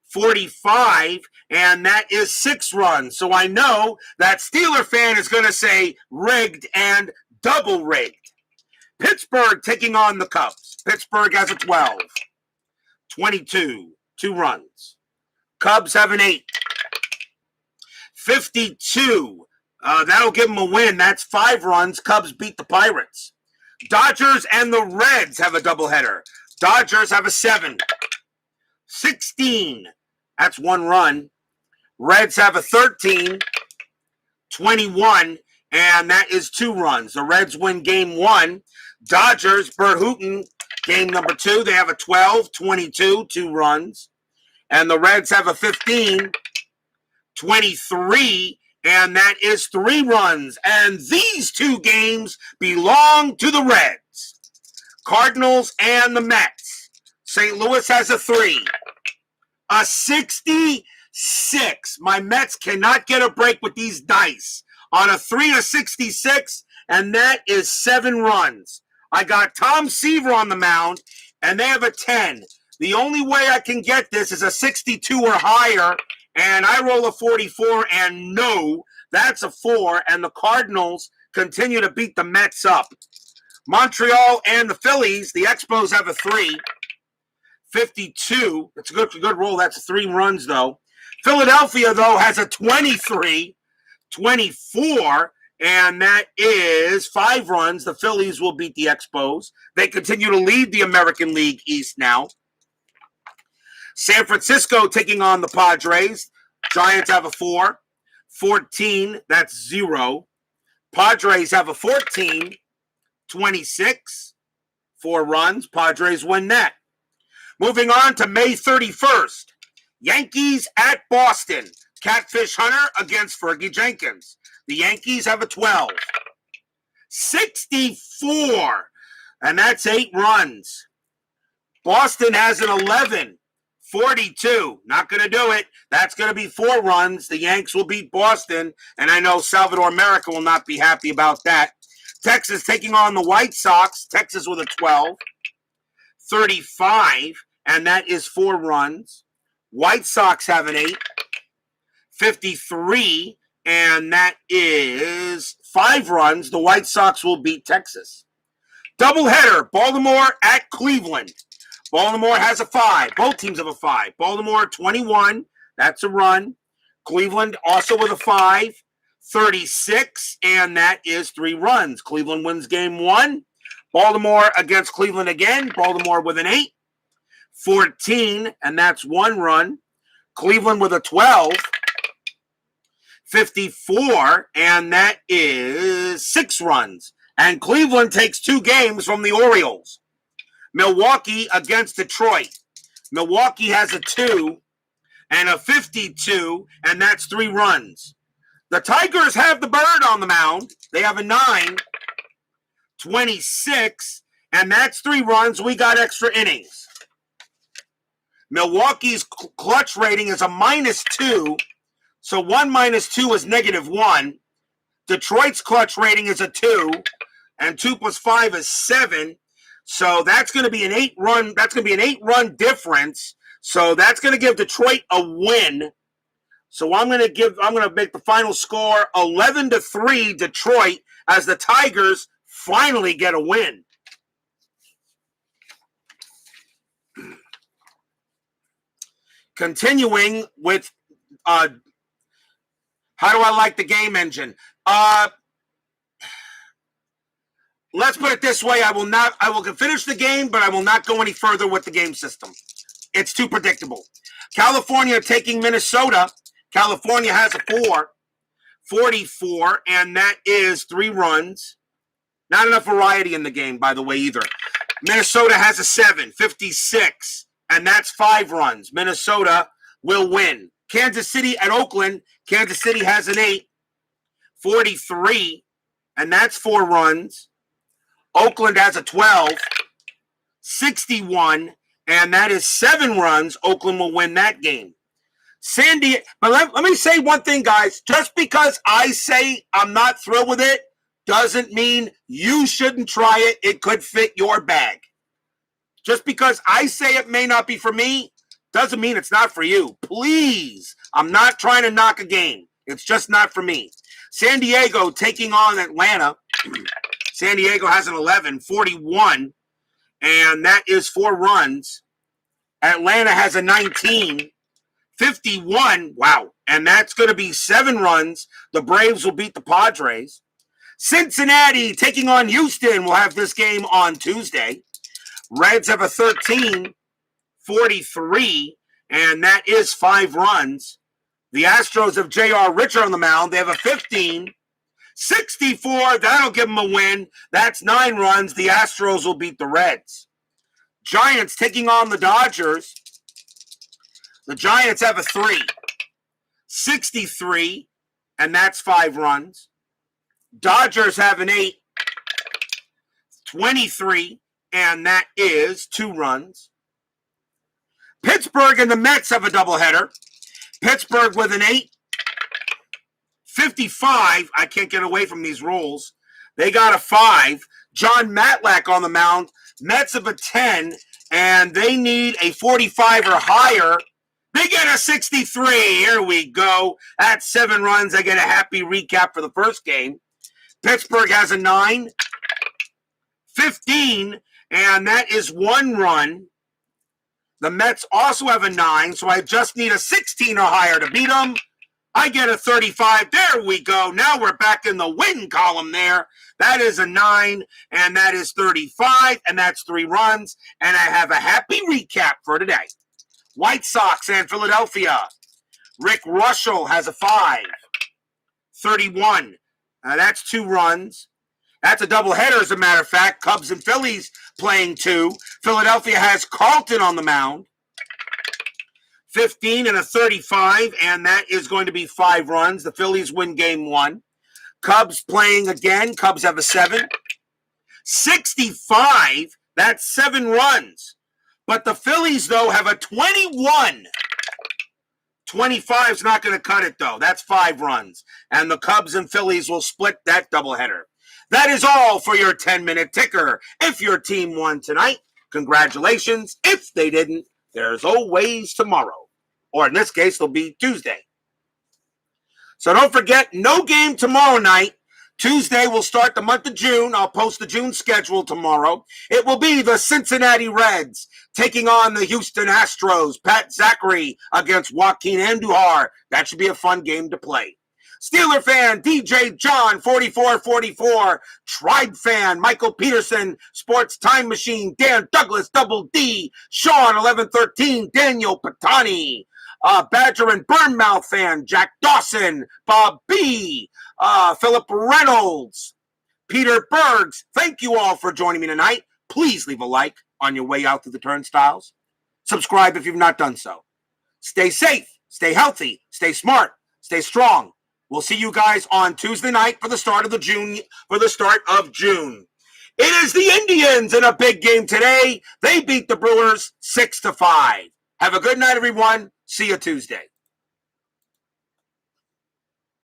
45. And that is 6 runs. So I know that Steeler fan is going to say rigged and double rigged. Pittsburgh taking on the Cubs. Pittsburgh has a 12. 22. 2 runs. Cubs have an 8. 52. That'll give them a win. That's 5 runs. Cubs beat the Pirates. Dodgers and the Reds have a doubleheader. Dodgers have a 7. 16. That's 1 run. Reds have a 13. 21. And that is 2 runs. The Reds win game 1. Dodgers, Bert Hooton, game number 2. They have a 12. 22. 2 runs. And the Reds have a 15. 23. And that is 3 runs. And these 2 games belong to the Reds. Cardinals and the Mets. St. Louis has a 3. A 66. My Mets cannot get a break with these dice. On a 3 to 66, and that is 7 runs. I got Tom Seaver on the mound, and they have a 10. The only way I can get this is a 62 or higher, and I roll a 44, and no, that's a 4, and the Cardinals continue to beat the Mets up. Montreal and the Phillies, the Expos have a 3. 52. It's a good roll. That's 3 runs, though. Philadelphia, though, has a 23. 24, and that is 5 runs. The Phillies will beat the Expos. They continue to lead the American League East now. San Francisco taking on the Padres. Giants have a 4. 14, that's 0. Padres have a 14. 26. 4 runs. Padres win that. Moving on to May 31st. Yankees at Boston. Catfish Hunter against Fergie Jenkins. The Yankees have a 12. 64. And that's 8 runs. Boston has an 11. 42. Not going to do it. That's going to be 4 runs. The Yanks will beat Boston. And I know Salvador America will not be happy about that. Texas taking on the White Sox. Texas with a 12. 35. And that is 4 runs. White Sox have an 8. 53, and that is 5 runs. The White Sox will beat Texas. Doubleheader, Baltimore at Cleveland. Baltimore has a 5. Both teams have a 5. Baltimore 21, that's a run. Cleveland also with a 5, 36, and that is 3 runs. Cleveland wins game 1. Baltimore against Cleveland again. Baltimore with an 8, 14, and that's 1 run. Cleveland with a 12, 54, and that is 6 runs. And Cleveland takes 2 games from the Orioles. Milwaukee against Detroit. Milwaukee has a 2 and a 52, and that's 3 runs. The Tigers have the bird on the mound. They have a 9, 26, and that's 3 runs. We got extra innings. Milwaukee's clutch rating is a -2, so 1 minus 2 is -1. Detroit's clutch rating is a 2, and 2 plus 5 is 7. So that's going to be an 8-run. That's going to be an 8-run difference. So that's going to give Detroit a win. So I'm going to make the final score 11-3 Detroit as the Tigers finally get a win. Continuing with how do I like the game engine? Let's put it this way. I will finish the game, but I will not go any further with the game system. It's too predictable. California taking Minnesota. California has a 4, 44, and that is 3 runs. Not enough variety in the game, by the way, either. Minnesota has a 7, 56, and that's 5 runs. Minnesota will win. Kansas City at Oakland. Kansas City has an 8, 43, and that's 4 runs. Oakland has a 12, 61, and that is 7 runs. Oakland will win that game. But let me say one thing, guys. Just because I say I'm not thrilled with it doesn't mean you shouldn't try it. It could fit your bag. Just because I say it may not be for me doesn't mean it's not for you. Please, I'm not trying to knock a game. It's just not for me. San Diego taking on Atlanta. San Diego has an 11, 41, and that is 4 runs. Atlanta has a 19, 51, wow, and that's going to be 7 runs. The Braves will beat the Padres. Cincinnati taking on Houston. We'll have this game on Tuesday. Reds have a 13, 43, and that is 5 runs. The Astros have J.R. Richer on the mound. They have a 15, 64, that'll give them a win. That's 9 runs. The Astros will beat the Reds. Giants taking on the Dodgers. The Giants have a 3, 63, and that's 5 runs. Dodgers have an 8, 23, and that is 2 runs. Pittsburgh and the Mets have a doubleheader. Pittsburgh with an 8, 55, I can't get away from these rules. They got a 5. John Matlack on the mound. Mets of a 10, and they need a 45 or higher. They get a 63. Here we go. That's 7 runs. I get a happy recap for the first game. Pittsburgh has a 9, 15, and that is 1 run. The Mets also have a 9, so I just need a 16 or higher to beat them. I get a 35. There we go. Now we're back in the win column there. That is a 9, and that is 35, and that's 3 runs. And I have a happy recap for today. White Sox and Philadelphia. Rick Russell has a 5, 31. That's 2 runs. That's a doubleheader, as a matter of fact. Cubs and Phillies playing 2. Philadelphia has Carlton on the mound. 15 and a 35, and that is going to be 5 runs. The Phillies win game 1. Cubs playing again. Cubs have a 7. 65, that's 7 runs. But the Phillies, though, have a 21. 25 is not going to cut it, though. That's 5 runs. And the Cubs and Phillies will split that doubleheader. That is all for your 10-minute ticker. If your team won tonight, congratulations. If they didn't, there's always tomorrow. Or in this case, it'll be Tuesday. So don't forget, no game tomorrow night. Tuesday, we'll start the month of June. I'll post the June schedule tomorrow. It will be the Cincinnati Reds taking on the Houston Astros. Pat Zachary against Joaquin Andujar. That should be a fun game to play. Steeler fan, DJ John, 4444. Tribe fan, Michael Peterson, Sports Time Machine, Dan Douglas, Double D. Sean, 1113, Daniel Patani. Badger and Burnmouth fan, Jack Dawson, Bob B., Philip Reynolds, Peter Bergs. Thank you all for joining me tonight. Please leave a like on your way out through the turnstiles. Subscribe if you've not done so. Stay safe, stay healthy, stay smart, stay strong. We'll see you guys on Tuesday night for the start of June. It is the Indians in a big game today. They beat the Brewers 6-5. Have a good night, everyone. See you Tuesday.